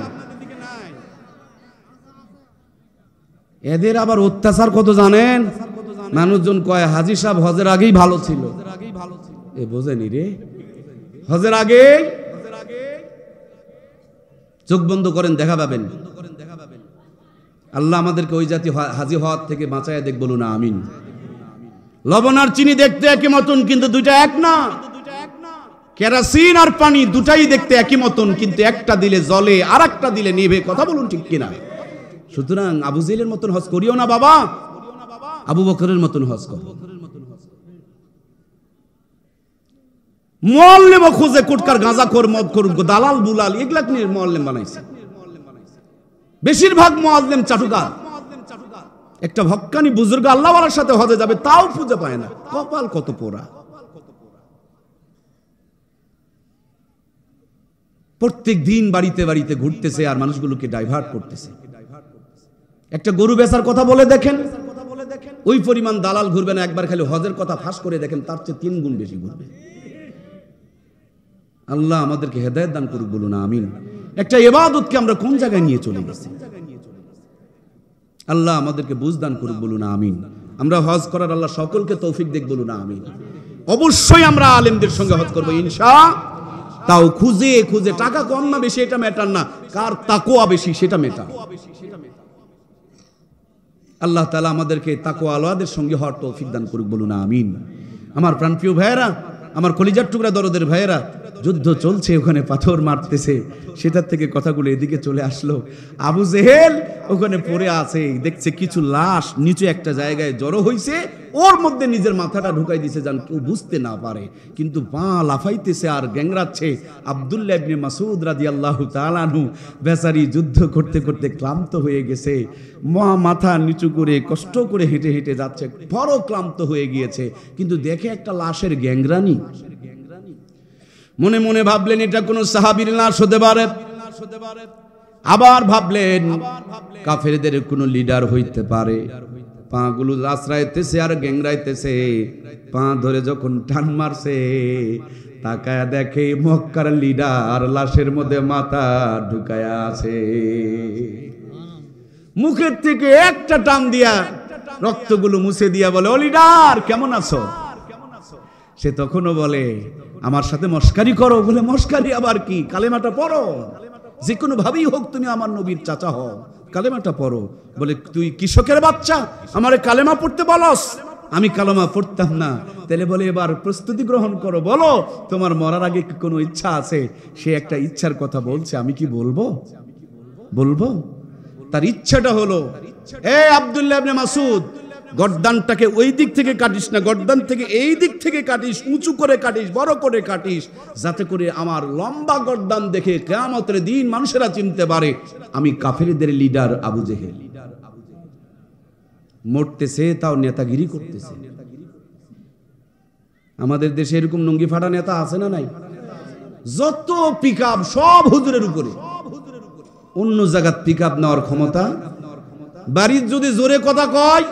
এদের আবার অত্যাচার কত জানেন? মানুষজন কয় হাজী সাহেব হজের আগেই ভালো ছিল। এ বোঝেনি রে, হজের আগে চোখ বন্ধ করেন, দেখা পাবেন। আল্লাহ আমাদেরকে ওই জাতি হাজী হওয়ার থেকে বাঁচায় দেখ, বলুন আমিন। লবণ আর চিনি দেখতে একই মতন, কিন্তু দুইটা এক না। কেরোসিন আর পানি দুটাই দেখতে একই মতন, কিন্তু একটা দিলে জ্বলে আর একটা দিলে নিভে। কথা বলুন ঠিক কিনা? সুতরাং আবু জেহেলের মতন হজ করিও না বাবা, আবু বকরের মতন হজ কর। মুআল্লিম খুঁজে কুটকার গাঁজাখোর মদখোর দালাল বুলাল এগুলা নিয়ে মুআল্লিম বানাইছে। বেশিরভাগ মুআল্লিম চাটুকার। একটা হক্কানি বুজুর্গ আল্লাহওয়ালার সাথে হজে যাবে, তাও খুঁজে পায় না। কপাল কত পোড়া। প্রত্যেক দিন বাড়িতে বাড়িতে ঘুরতেছে আর মানুষগুলোকে ডাইভার্ট করতেছে। একটা গরু বেচার কথা বলে দেখেন, ওই পরিমাণ দালাল ঘুরবে না। একবার খালি হজের কথা ফাঁস করে দেখেন, তার চেয়ে 3 গুণ বেশি ঘুরবে। আল্লাহ আমাদেরকে হেদায়েত দান করুক, বলুন আমিন। একটা ইবাদতকে আমরা কোন জায়গায় নিয়ে চলে গেছি? আল্লাহ আমাদেরকে বুঝ দান করুক, বলুন আমিন। আমরা হজ করার আল্লাহ সকলকে তৌফিক দেখ, বলুন আমিন। অবশ্যই আমরা আলেমদের সঙ্গে হজ করবো ইনশাআল্লাহ। তাও খুঁজে খুঁজে, টাকা কম না বেশি এটা ম্যাটার না, কার তাকওয়া বেশি সেটা ম্যাটার। আল্লাহ তাআলা আমাদেরকে তাকওয়া আওলাদের সঙ্গে হওয়ার তৌফিক দান করুক, বলুন আমিন। আমার প্রাণপ্রিয় ভাইয়েরা, আমার কলিজার টুকরা দরদের ভাইয়েরা, যুদ্ধ চলছে, ওখানে পাথর মারতেছে, সেটার থেকে কথাগুলো এদিকে চলে আসলো। আবু জেহেল ওখানে পড়ে আছে, দেখছে কিছু লাশ নিচে একটা জায়গায় জড়ো হইছে, ওর মধ্যে নিজের মাথাটা ঢুকাই দিছে যেন কেউ বুঝতে না পারে, কিন্তু পা লাফাইতেছে আর গ্যাংরাচ্ছে। আব্দুল্লাহ ইবনে মাসউদ রাদিয়াল্লাহু তাআলা আনহু বেচারি যুদ্ধ করতে করতে ক্লান্ত হয়ে গেছে, মাথা নিচু করে কষ্ট করে হেঁটে হেঁটে যাচ্ছে, বড় ক্লান্ত হয়ে গিয়েছে, কিন্তু দেখে একটা লাশের গ্যাংরানি। মনে মনে ভাবলেন এটা কোনো সাহাবীর লাশ হতে পারে। আবার ভাবলেন কাফেরদের কোনো লিডার হইতে পারে। পাগুলো আশ্রাইতেছে আর গ্যাংরাইতেছে, পা ধরে যখন টান মারছে তাকায়া দেখে মক্কার লিডার লাশের মধ্যে মাথা ঢুকায়া আছে। মুখের থেকে একটা টান দিয়া রক্তগুলো মুছে দিয়া বলে, ও লিডার কেমন আছো? সে তখনও বলে, আমার সাথে মস্কারি করো? বলে, মস্কারি আবার কি, কালেমাটা পড়ো, যে কোনো ভাবেই হোক তুমি আমার নবীর চাচা হও, কালেমাটা পড়ো। বলে, তুই কৃষকের বাচ্চা, আমারে কালেমা পড়তে বলস? আমি কালেমা পড়তাম না। তাহলে বলে, এবার প্রস্তুতি গ্রহণ করো, বলো তোমার মরার আগে কি কোনো ইচ্ছা আছে? সে একটা ইচ্ছার কথা বলছে, আমি কি বলবো? বলবো। তার ইচ্ছাটা হলো, এ আব্দুল্লাহ ইবনে মাসউদ, গর্দানটাকে ওই দিক থেকে কাটিস না, গর্দান থেকে এই দিক থেকে কাটিস, উঁচু করে কাটিস, বড় করে কাটিস, যাতে করে আমার লম্বা গর্দান দেখে কিয়ামতের দিন মানুষেরা চিনতে পারে আমি কাফেরদের লিডার আবু জেহেল। মরতেছে তাও নেতাগিরি করতেছে। আমাদের দেশে এরকম নঙ্গি ফাটা নেতা আছে না নাই? যত পিকআপ সব হুজুরের উপরে। অন্য জায়গার পিকআপ নেওয়ার ক্ষমতা, বাড়ির যদি জোরে কথা কয়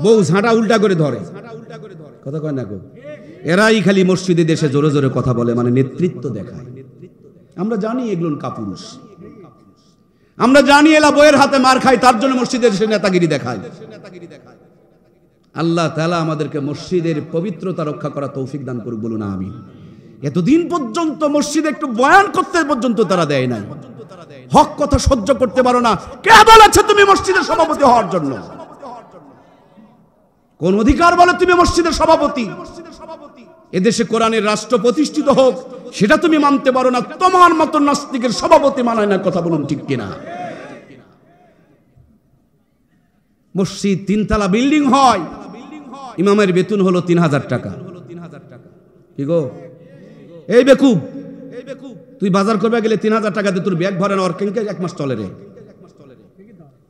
বউ ঝাঁটা উল্টা করে ধরে, কথা কয় না গো। এরাই খালি মসজিদে দেশে জোরে জোরে কথা বলে, মানে নেতৃত্ব দেখায়। আমরা জানি এগুলো কাপুরুষ, আমরা জানি এলা বইয়ের হাতে মার খায়, তার জন্য মসজিদের দেশে নেতাগিরি দেখায়। আল্লাহ তাআলা আমাদেরকে মসজিদের পবিত্রতা রক্ষা করা তৌফিক দান করুক, বলুন আমিন। এতদিন পর্যন্ত মসজিদে একটু বয়ান করতে পর্যন্ত তারা দেয় নাই। হক কথা সহ্য করতে পারো না, কে বলেছে তুমি মসজিদের সভাপতি হওয়ার জন্য? কোন অধিকার বলে তুমি মসজিদের সভাপতি? এদেশে কোরআনের রাষ্ট্র প্রতিষ্ঠিত হোক, সেটা তুমি মানতে পারো না। তোমার মতো নাস্তিকের সভাপতি মানায় না, কথা বলুন ঠিক কিনা? মসজিদ 3 তলা বিল্ডিং হয়, ইমামের বেতন হলো 3000 টাকা। কি গো এই বেকুব, তুই বাজার করবে গেলে 3000 টাকা দিয়ে তোর ব্যাগ ভরে না, ওর কেঙ্কে 1 মাস চলে রে।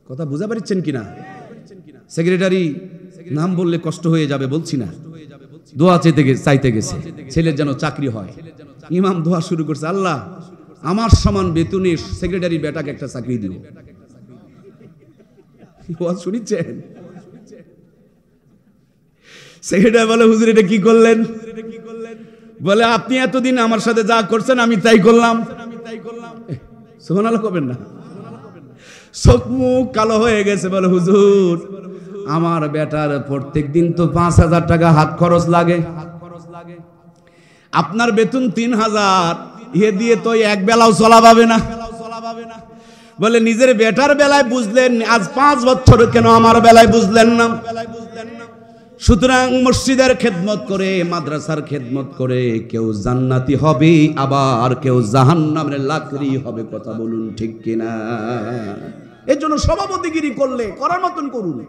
কথা বুঝা পারছেন কিনা? সেক্রেটারি নাম বললে কষ্ট হয়ে যাবে, বলছি না, দোয়া চাইতে গেছে ছেলের যেন চাকরি হয়। ইমাম দোয়া শুরু করছে, আল্লাহ আমার সমান বেতনে সেক্রেটারি বেটাকে একটা চাকরি দিও। শুনিছেন? সেক্রেটারি বলে, হুজুর এটা কি করলেন? বলে, আপনি এতদিন আমার সাথে যা করছেন আমি তাই করলাম। সুবহানাল্লাহ করবেন না? চোখ মুখ কালো হয়ে গেছে। বলে, হুজুর আমার বেটার প্রত্যেক দিন তো 5000 টাকা হাত খরচ লাগে, আপনার বেতন 3000, এ দিয়ে তো এক বেলাও চলা পাবে না। বলে, নিজের বেটার বেলায় বুঝলেন, আজ 5 বছর কেন আমার বেলায় বুঝলেন না? সুতরাং মসজিদের খেদমত করে, মাদ্রাসার খেদমত করে কেউ জান্নাতি হবে, আবার কেউ জাহান্নামের লাকড়ি হবে, কথা বলুন ঠিক কিনা? এর জন্য সভাপতিগিরি করলে করার মতন করুন।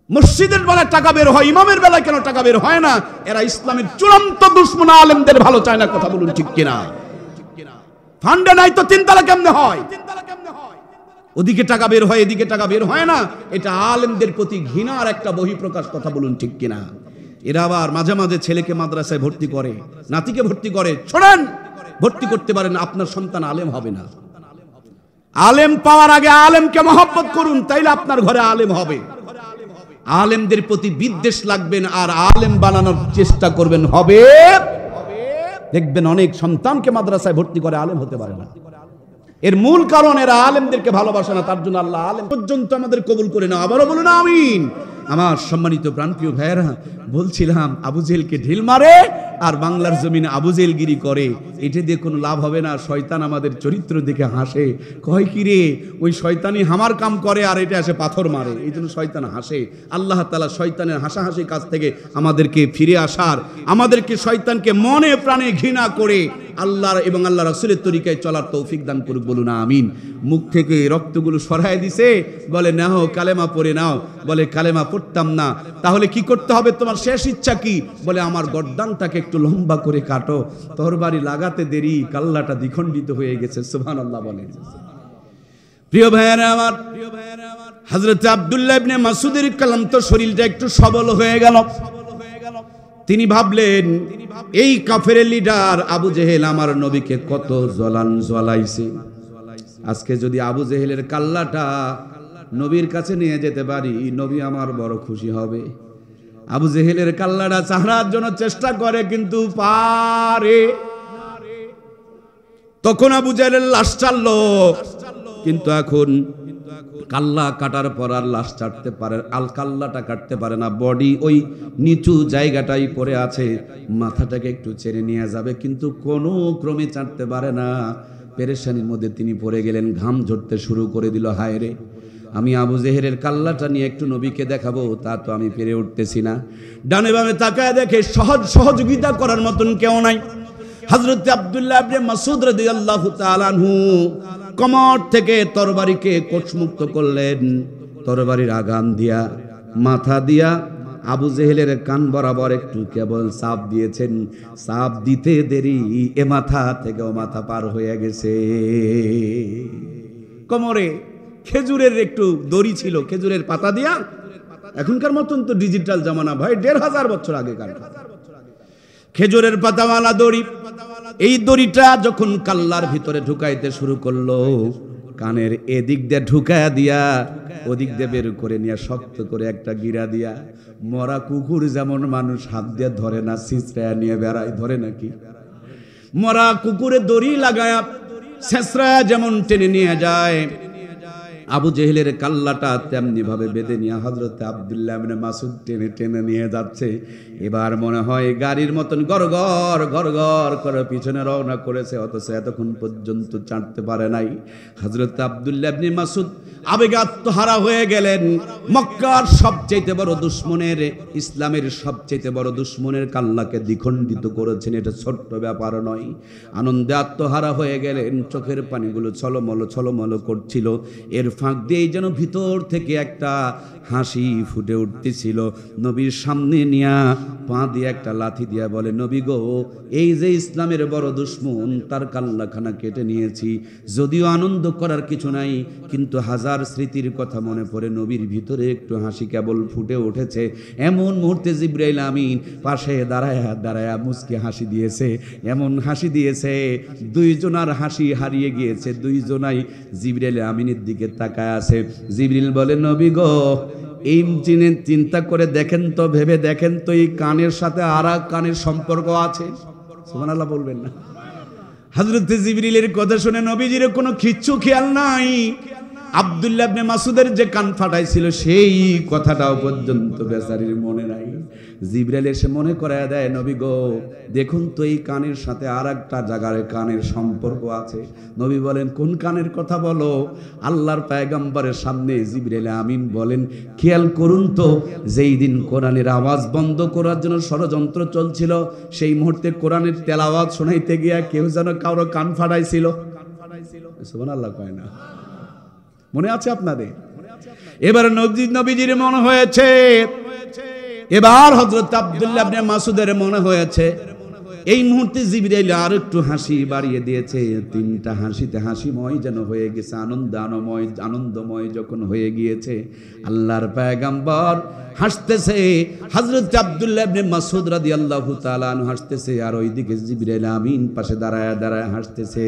মসজিদের বেলায় টাকা বের হয়, ইমামের বেলায় কেন টাকা বের হয় না? এরা ইসলামের চূড়ান্ত দুশমন, আলেমদের ভালো চায় না, কথা বলুন ঠিক কিনা? ফান্ডে নাই তো 3 তলা কেমনে হয়? ওদিকে টাকা বের হয়, এদিকে টাকা বের হয় না। এটা আলেমদের প্রতি ঘৃণার একটা বহিঃপ্রকাশ, কথা বলুন ঠিক কিনা? এরা আবার মাঝে মাঝে ছেলেকে মাদ্রাসায় ভর্তি করে, নাতিকে ভর্তি করে। শোনেন, ভর্তি করতে পারেন, আপনার সন্তান আলেম হবে না। আলেম পাওয়ার আগে আলেমকে মহব্বত করুন, তাইলে আপনার ঘরে আলেম হবে। আলেমদের প্রতি বিদ্বেষ লাগবেন আর আলেম বানানোর চেষ্টা করবেন, হবে। দেখবেন অনেক সন্তানকে মাদ্রাসায় ভর্তি করে, আলেম হতে পারে না। এর মূল কারণ এরা আলেমদেরকে ভালোবাসে না, তার জন্য আল্লাহ আলেম পর্যন্ত আমাদের কবুল করে না। আবারও বলুন আমিন। আমার সম্মানিত প্রাণপ্রিয় ভাইয়েরা, বলছিলাম আবু জেহেলকে ঢিল মারে আর বাংলার জমিনে আবু জেহেলগিরি করে, এটা দিয়ে কোনো লাভ হবে না। শয়তান আমাদের চরিত্র দেখে হাসে, কয় কি রে ওই শয়তানি হামার কাম করে আর এটা এসে পাথর মারে, এই জন্য শয়তান হাসে। আল্লাহ তাআলা শয়তানের হাসাহাসি কাজ থেকে আমাদেরকে ফিরে আসার, আমাদেরকে শয়তানকে মনে প্রাণে ঘৃণা করে আল্লাহর এবং আল্লাহ রাসূলের তরিকায় চলার তৌফিক দান করুক, বলুন আমিন। মুখ থেকে রক্তগুলো সরায় দিছে, বলে নাও কালেমা পড়ে নাও। বলে, কালেমা পড়তাম না, তাহলে কি করতে হবে? তোমার শেষ ইচ্ছা কি? বলে, আমার গর্দানটাকে একটু লম্বা করে কাটো। তরবারি লাগাতে দেরি, কাল্লাটা দ্বিখণ্ডিত হয়ে গেছে। সুবহানাল্লাহ বলেন। প্রিয় ভাইয়েরা আমার, হযরত আব্দুল্লাহ ইবনে মাসউদের ক্লান্ত শরীরটা একটু সবল হয়ে গেল। তিনি ভাবলেন, এই কাফেরের লিডার আবু জেহেল আমার নবীকে কত জ্বলাইছে। আজকে যদি আবু জেহেলের কাল্লাটা নবীর কাছে নিয়ে যেতে পারি, নবী আমার বড় খুশি হবে। আবু জেহেলের কাল্লাটা চাহরার জন্য চেষ্টা করে কিন্তু পারে। তখন আবু জেহেলের লাশ ছাড়লো, কিন্তু এখন কাল্লা কাটার পর আর লাশ ছাড়তে পারে, কাল্লাটা কাটতে পারে না। বডি ওই নিচু জায়গাটাই পড়ে আছে, মাথাটাকে একটু ছেড়ে নিয়ে যাবে, কিন্তু কোনো ক্রমে ছাড়তে পারে না। পেরেশানির মধ্যে তিনি পড়ে গেলেন, ঘাম ঝরতে শুরু করে দিল। হায় রে, আমি আবু জেহেলের কাল্লাটা নিয়ে একটু নবীকে দেখাবো, তা তো আমি পেরে উঠতেছি না। ডানে বামে তাকায় দেখে সহযোগিতা করার মতন কেউ নাই। হযরত আব্দুল্লাহ ইবনে মাসউদ রাদিয়াল্লাহু তাআলা আনহু কমর থেকে তরবারিকে কোষমুক্ত করলেন, তরবারির আগাম দিয়া মাথা দিয়া আবু জেহেলের কান বরাবর একটু কেবল চাপ দিয়েছেন। চাপ দিতে দেরি, এ মাথা থেকে ও মাথা পার হয়ে গেছে। কোমরে খেজুরের একটু দড়ি ছিল, খেজুরের পাতা দিয়া, এখনকার মতন তো ডিজিটাল জামানা ভাই, 1500 বছর আগেকার খেজুরের পাতাওয়ালা দড়ি। এই দড়িটা যখন কাল্লার ভিতরে ঢুকাইতে শুরু করলো, কানের এদিক দিয়ে ঢুকায়া দিয়া ওদিক দিয়ে বের করে নিয়ে শক্ত করে একটা গিরা দিয়া, মরা কুকুর যেমন মানুষ হাত দিয়ে ধরে না, ছিঁচড়ায়া নিয়ে বেড়ায়, ধরে নাকি? মরা কুকুরে দড়ি লাগায়া ছেঁচড়ায়া যেমন টেনে নিয়ে যায়, আবু জেহেলের কাল্লাটা তেমনি ভাবে বেঁধে নিয়ে হযরত আব্দুল্লাহ ইবনে মাসউদ টেনে টেনে নিয়ে যাচ্ছে। এবার মনে হয় গাড়ির মতন গড়গড় গড়গড় করে পিছনে রওনা করেছে, অথচ এতক্ষণ পর্যন্ত ছাড়তে পারে নাই। হযরত আব্দুল্লাহ ইবনে মাসউদ আবেগে আত্মহারা হয়ে গেলেন। মক্কার সবচেয়ে বড় দুশমনের, ইসলামের সবচেয়ে বড় দুশমনের কাল্লাকে দ্বিখণ্ডিত করেছেন, এটা ছোট্ট ব্যাপার নয়। আনন্দে আত্মহারা হয়ে গেলেন, চোখের পানিগুলো ছলমল ছলমল করছিল। এর ফাঁক দিয়ে যেন ভিতর থেকে একটা হাসি ফুটে উঠতেছিল। নবীর সামনে নিয়া পা দিয়ে একটা লাথি দিয়া বলে, নবী গো, এই যে ইসলামের বড় দুশমন, তার কাল্লাখানা কেটে নিয়েছি। যদিও আনন্দ করার কিছু নাই, কিন্তু হাজার স্মৃতির কথা মনে পড়ে নবীর ভিতরে একটু হাসি কেবল ফুটে উঠেছে। এমন মুহূর্তে জিবরাইল আমিন পাশে দাঁড়ায়া দাঁড়ায়া মুচকি হাসি দিয়েছে, এমন হাসি দিয়েছে, দুইজনার হাসি হারিয়ে গিয়েছে। দুইজনাই জিবরাইল আমিনের দিকে তাকায় আছে। জিবরিল বলে, নবী গো, এই চিন্তা করে দেখেন তো, ভেবে দেখেন তো, এই কানের সাথে আর এক কানের সম্পর্ক আছে? সুবহানাল্লাহ বলবেন না? হযরত জিবরিলের কথা শুনে নবীজির কোনো কিচ্ছু খেয়াল নাই। আব্দুল্লাহ ইবনে মাসউদের যে কান ফাটাইছিল সেই কথাটাও পর্যন্ত বেচারির মনে নাই। জিবরাইল এসে মনে করায় দেয়, নবী গো, দেখুন তো এই কানের সাথে আর একটা জায়গার কানের সম্পর্ক আছে। নবী বলেন, কোন কানের কথা বলো? আল্লাহর পয়গম্বরের সামনে জিবরাইল আমিন বলেন, খেয়াল করুন তো, যেই দিন কোরআনের আওয়াজ বন্ধ করার জন্য ষড়যন্ত্র চলছিল, সেই মুহূর্তে কোরআনের তেলাওয়াত শোনাইতে গিয়া কেউ যেন কারো কান ফাটাইছিল। সুবহানাল্লাহ কয় না? মনে আছে আপনাদের? এবার নবীজির মনে হয়েছে, এবার হযরত আব্দুল্লাহ ইবনে মাসউদের মনে হয়েছে। এই মুহূর্তে জিবরাইল আর একটু হাসি বাড়িয়ে দিয়েছে। তিনটা হাসিতে হাসিময় যেন হয়ে গেছে, আনন্দময় যখন হয়ে গিয়েছে, আল্লাহর পয়গম্বর হাসতেছে, হযরত আব্দুল্লাহ ইবনে মাসউদ রাদিয়াল্লাহু তাআলা আনহু হাসতেছে, আর ওইদিকে জিবরাইল আমিন পাশে দাঁড়ায় দাঁড়ায় হাসতেছে।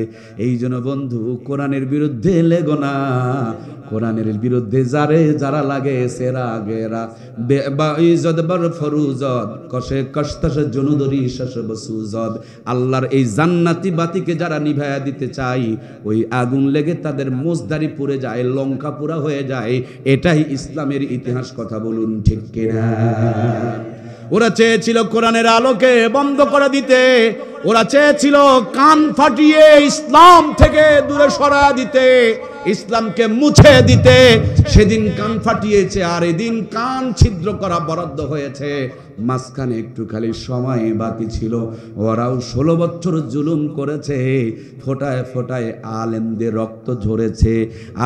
এই জন্য বন্ধু, কোরআনের বিরুদ্ধে লেগো না, কোরআনের বিরুদ্ধে যারা লাগে সেরা গেরা বেবাইজদ বর ফরুজদ কশে কষ্টস জনুদরি শশবসুজদ। আল্লাহর এই জান্নাতি বাতিকে যারা নিভায়া দিতে চাই, ওই আগুন লেগে তাদের মোজদারি পুড়ে যায়, লঙ্কা পুরা হয়ে যায়। এটাই ইসলামের ইতিহাস। কথা বলুন ঠিক কিনা? ওরা চেয়েছিল কোরআনের আলোকে বন্ধ করে দিতে, ওরা চেয়েছিল কান ফাটিয়ে ইসলাম থেকে দূরে সরা দিতে, ইসলামকে মুছে দিতে। সেদিন কান ফাটিয়েছে, আর এদিন কান ছিদ্র করা বরাদ্দ হয়েছে। মাঝখানে একটু খালি সময় বাকি ছিল। ওরাও 16 বছর জুলুম করেছে, ফোটায় ফোটায় আলেমদের রক্ত ঝরেছে,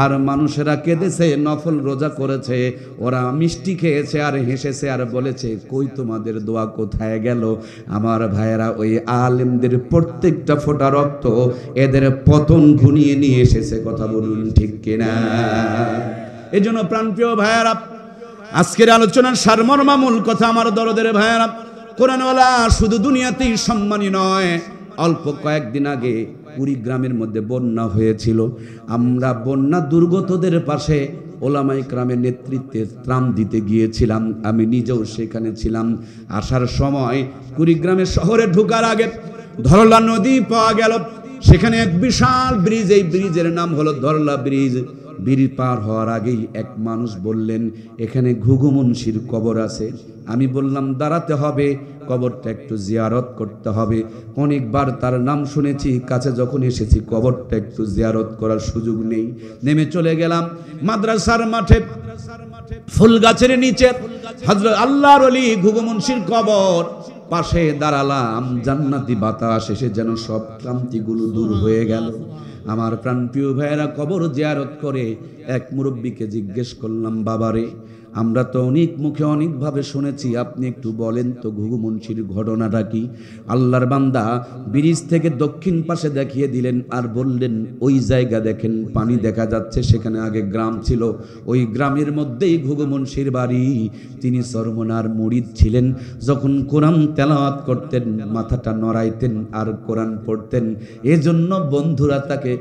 আর মানুষেরা কেঁদেছে, নফল রোজা করেছে। ওরা মিষ্টি খেয়েছে আর হেসেছে আর বলেছে, কই তোমাদের দোয়া কোথায় গেল? আমার ভাইয়েরা, ওই আলেমদের প্রত্যেকটা ফোঁটা রক্ত এদের পতন ঘনিয়ে নিয়ে এসেছে। কথা বলুন ঠিক কিনা? এই জন্য প্রাণপ্রিয় ভাইয়েরা, আজকের আলোচনার সারমর্ম মূল কথা, আমার দরদের ভাইয়েরা, কোরআনওয়ালা শুধু দুনিয়াতেই সম্মানী নয়। অল্প কয়েকদিন আগে কুড়িগ্রামের মধ্যে বন্যা হয়েছিল। আমরা বন্যা দুর্গতদের পাশে ওলামায়ে কেরামের নেতৃত্বে ত্রাণ দিতে গিয়েছিলাম। আমি নিজেও সেখানে ছিলাম। আসার সময় কুড়িগ্রামের শহরে ঢোকার আগে ধরলা নদী পাওয়া গেল। সেখানে এক বিশাল ব্রিজ, এই ব্রিজের নাম হলো ধরলা ব্রিজ। ব্রিজ পার হওয়ার আগেই এক মানুষ বললেন, এখানে ঘুঘু মুন্সির কবর আছে। আমি বললাম দাঁড়াতে হবে, কবরটা একটু জিয়ারত করতে হবে। অনেকবার তার নাম শুনেছি, কাছে যখন এসেছি কবরটা একটু জিয়ারত করার সুযোগ নেই। নেমে চলে গেলাম মাদ্রাসার মাঠে, ফুল গাছের নিচে হযরত আল্লাহর ওলি ঘুঘু মুন্সির কবর। পাশে দাঁড়ালাম, জান্নাতি বাতাস এসে যেন সব ক্লান্তিগুলো দূর হয়ে গেল। আমার প্রাণপ্রিয় ভাইয়েরা, কবর জিয়ারত করে এক মুরব্বীকে জিজ্ঞেস করলাম, বাবারে আমরা তো অনেক মুখে অনেকভাবে শুনেছি, আপনি একটু বলেন তো ঘুঘু মুন্সির ঘটনাটা কি? আল্লাহর বান্দা ব্রিজ থেকে দক্ষিণ পাশে দেখিয়ে দিলেন আর বললেন, ওই জায়গা দেখেন পানি দেখা যাচ্ছে, সেখানে আগে গ্রাম ছিল, ওই গ্রামের মধ্যেই ঘুঘু মুন্সির বাড়ি। তিনি চরমনার মুরিদ ছিলেন। যখন কোরআন তেলাওয়াত করতেন মাথাটা নড়াইতেন আর কোরআন পড়তেন। এজন্য বন্ধুরা তাকে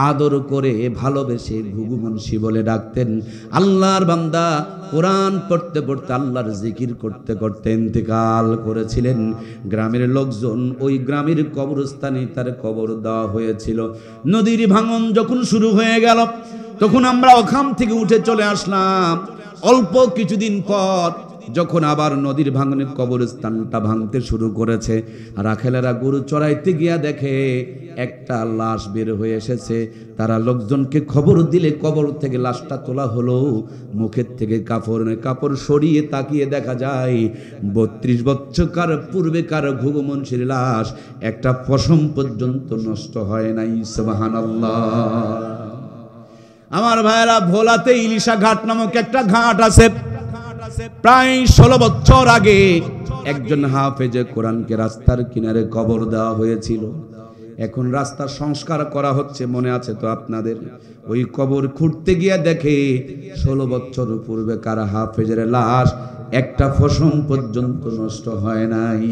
আদর করে ভালোবেসে ঘুঘু মুন্সি বলে ডাকতেন। আল্লাহর বান্দা কোরআন পড়তে পড়তে আল্লাহর জিকির করতে করতে ইন্তেকাল করেছিলেন। গ্রামের লোকজন ওই গ্রামের কবরস্থানে তার কবর দেওয়া হয়েছিল। নদীর ভাঙন যখন শুরু হয়ে গেল তখন আমরা ওখান থেকে উঠে চলে আসলাম। অল্প কিছুদিন পর যখন আবার নদীর ভাঙনে কবরস্থানটা ভাঙতে শুরু করেছে, রাখেলেরা গরু চড়াইতে গিয়া দেখে একটা লাশ বের হয়ে এসেছে। তারা লোকজনকে খবর দিলে কবর থেকে লাশটা তোলা হলো। মুখের থেকে কাপড় সরিয়ে তাকিয়ে দেখা যায় 32 বছরকার পূর্বেকার ঘুঘু মুন্সির লাশ, একটা পশম পর্যন্ত নষ্ট হয় নাই। সুবহানাল্লাহ। আমার ভাইয়েরা, ভোলাতে ইলিশা ঘাট নামক একটা ঘাট আছে। প্রায় 16 বছর আগে একজন হাফেজে কোরআনকে রাস্তার কিনারে কবর দেওয়া হয়েছিল। এখন রাস্তা সংস্কার করা হচ্ছে, মনে আছে তো আপনাদের? ওই কবর খুঁড়তে গিয়ে দেখে 16 বছর পূর্বে কার হাফেজের লাশ একটা ফসম পর্যন্ত নষ্ট হয় নাই।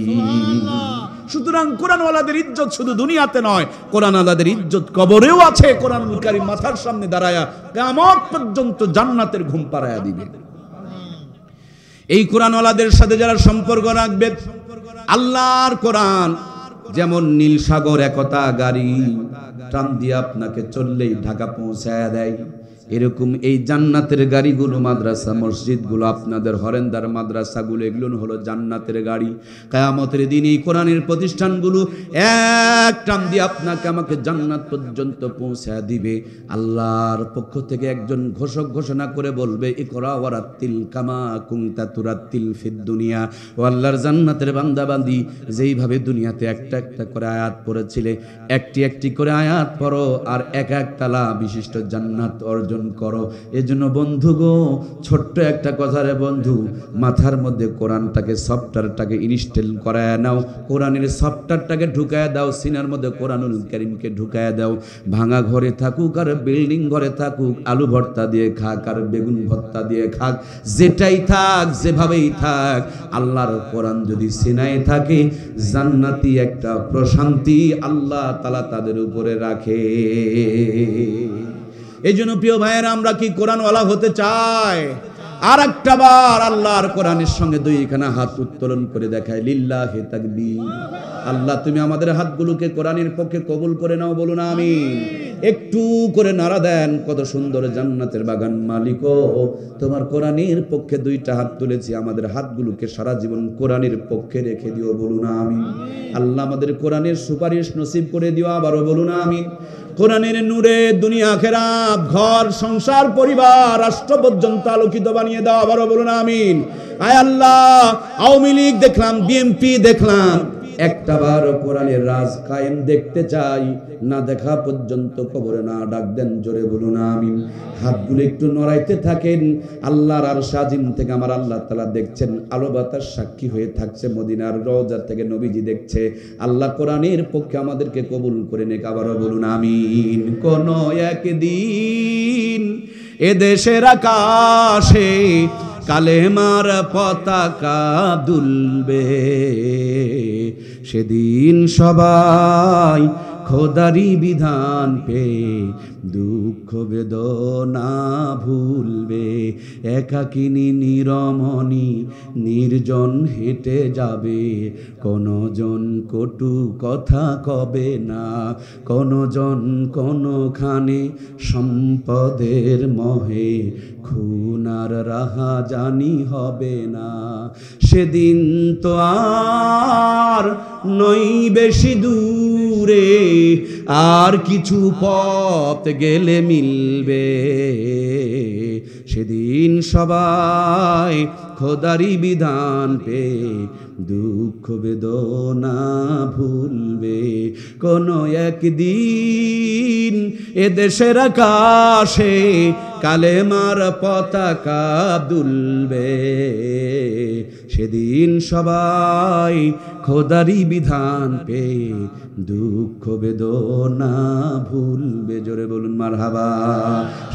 সুতরাং কোরআনওয়ালাদের ইজ্জত শুধু দুনিয়াতে নয়, কোরআনওয়ালাদের ইজ্জত কবরেও আছে। কোরআনুল কারীম মাথার সামনে দাঁড়ায়া কিয়ামত পর্যন্ত জান্নাতের ঘুম পাড়ায়া দিবে। এই কোরআনওয়ালাদের সাথে যারা সম্পর্ক রাখবে, আল্লাহর কোরআন যেমন নীল সাগর একতা গাড়ি, ট্রাম দিয়ে আপনাকে চললেই ঢাকা পৌঁছায়া দেয়, এরকম এই জান্নাতের গাড়িগুলো, মাদ্রাসা মসজিদগুলো, আপনাদের হরেন্দার মাদ্রাসাগুলো, এগুলো হলো জান্নাতের গাড়ি। কিয়ামতের দিন এই কোরআনের প্রতিষ্ঠানগুলো এক টান দিয়ে আপনাকে আমাকে জান্নাত পর্যন্ত পৌঁছায় দিবে। আল্লাহর পক্ষ থেকে একজন ঘোষক ঘোষণা করে বলবে, ইকরা ওয়ারাত্তিল কামা কুনতা তুরাত্তিল ফিদ দুনিয়া। ও আল্লাহর জান্নাতের বান্দাবান্দি, যেইভাবে দুনিয়াতে একটা একটা করে আয়াত পড়েছিলে, একটি একটি করে আয়াত পড়ো আর এক এক তালা বিশিষ্ট জান্নাত অর্জন করো। এজন্য বন্ধু গো, ছোট্ট একটা কথা রে বন্ধু, মাথার মধ্যে কোরআনটাকে সফটওয়্যারটাকে ইনস্টল করায় নাও, কোরআনের সফটওয়্যারটাকে ঢুকায় দাও, সিনার মধ্যে কোরআনুল কারীমকে ঢুকায় দাও। ভাঙা ঘরে থাকুক আর বিল্ডিং ঘরে থাকুক, আলু ভর্তা দিয়ে খাক আর বেগুন ভর্তা দিয়ে খাক, যেটাই থাক যেভাবেই থাক, আল্লাহর কোরআন যদি সিনায় থাকে, জান্নাতি একটা প্রশান্তি আল্লাহ তাআলা তাদের উপরে রাখে। এই জন্য প্রিয় ভাইয়েরা, আমরা কি কোরআনওয়ালা হতে চাই? আর একটা বার আল্লাহর কোরআনের সঙ্গে দুইখানা হাত উত্তোলন করে দেখায়, লিল্লাহি তাকবীর। আল্লাহ তুমি আমাদের হাতগুলোকে কোরআনের পক্ষে কবুল করে নাও, বলুন আমিন। একটু করে নাড়া দেন, কত সুন্দর জান্নাতের বাগান মালিক, তোমার কোরআনের পক্ষে দুইটা হাত তুলেছি, আমাদের হাতগুলোকে সারা জীবন কোরআনের পক্ষে রেখে দিও, বলুন আমিন। আল্লাহ আমাদের কোরআনের সুপারিশ নসিব করে দিও, আবারও বলুন আমিন। কোরআনের নূরে দুনিয়া আখিরাত, ঘর সংসার পরিবার রাষ্ট্র পর্যন্ত আলোকিত বানিয়ে দাও, আবারও বলুন আমিন। আয় আল্লাহ, আওয়ামী লীগ দেখলাম, বিএনপি দেখলাম, একটা বার কোরআনের রাজ কায়েম দেখতে চাই, না দেখা পর্যন্ত কবরে না ডাক দেন, জোরে বলুন আমিন। হাতগুলো একটু নড়াইতে থাকেন, আল্লাহর আরশ আজিম থেকে আমার আল্লাহ তাআলা দেখছেন, আলো বাতাস সাক্ষী হয়ে থাকছে, মদিনার রওজা থেকে নবীজি দেখছে। আল্লাহ কোরআনের পক্ষে আমাদেরকে কবুল করে নেক, আবারও বলুন আমিন। কোন একদিন এ দেশের আকাশে কালেমার পতাকা দুলবে, সেদিন সবাই খোদারি বিধান পেয়ে দুঃখ বেদনা ভুলবে, একাকিনী নিরমণী নির্জন হেঁটে যাবে, কোনো জন কটু কথা কবে না, কোনো জন কোনোখানে সম্পদের মহে খুনার রাহা জানি হবে না। সেদিন তো আর নই বেশি দূরে, আর কিছু পথ গেলে মিলবে, সেদিন সবাই খোদারি বিধান পেয়ে দুঃখ বেদনা ভুলবে, কোনো একদিন এদেশের আকাশে কালেমার পতাকা দুলবে, সেদিন সবাই খোদারি বিধান পেয়ে দুঃখ বেদনা ভুলবে। জোরে বলুন মারহাবা।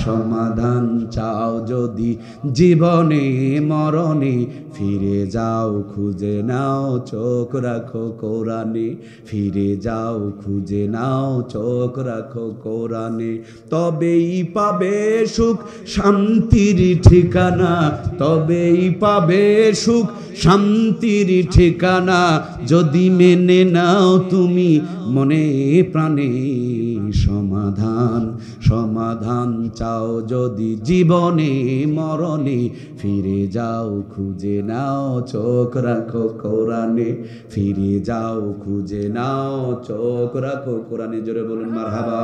সমাধান চাও যদি জীবনে মরণে, ফিরে যাও খুঁজে নাও চোখ রাখো কোরআনে, ফিরে যাও খুঁজে নাও চোখ রাখো কোরআনে, তবেই পাবে সুখ শান্তির ঠিকানা, তবেই পাবে সুখ শান্তির ঠিকানা, যদি মেনে নাও তুমি মনে প্রাণে সমাধান। সমাধান চাও যদি জীবনে মরণে, ফিরে যাও খুঁজে নাও চোখ রাখো কোরআনে, ফিরে যাও খুঁজে নাও চোখ রাখো কোরআনে। জোরে বলুন মারহাবা।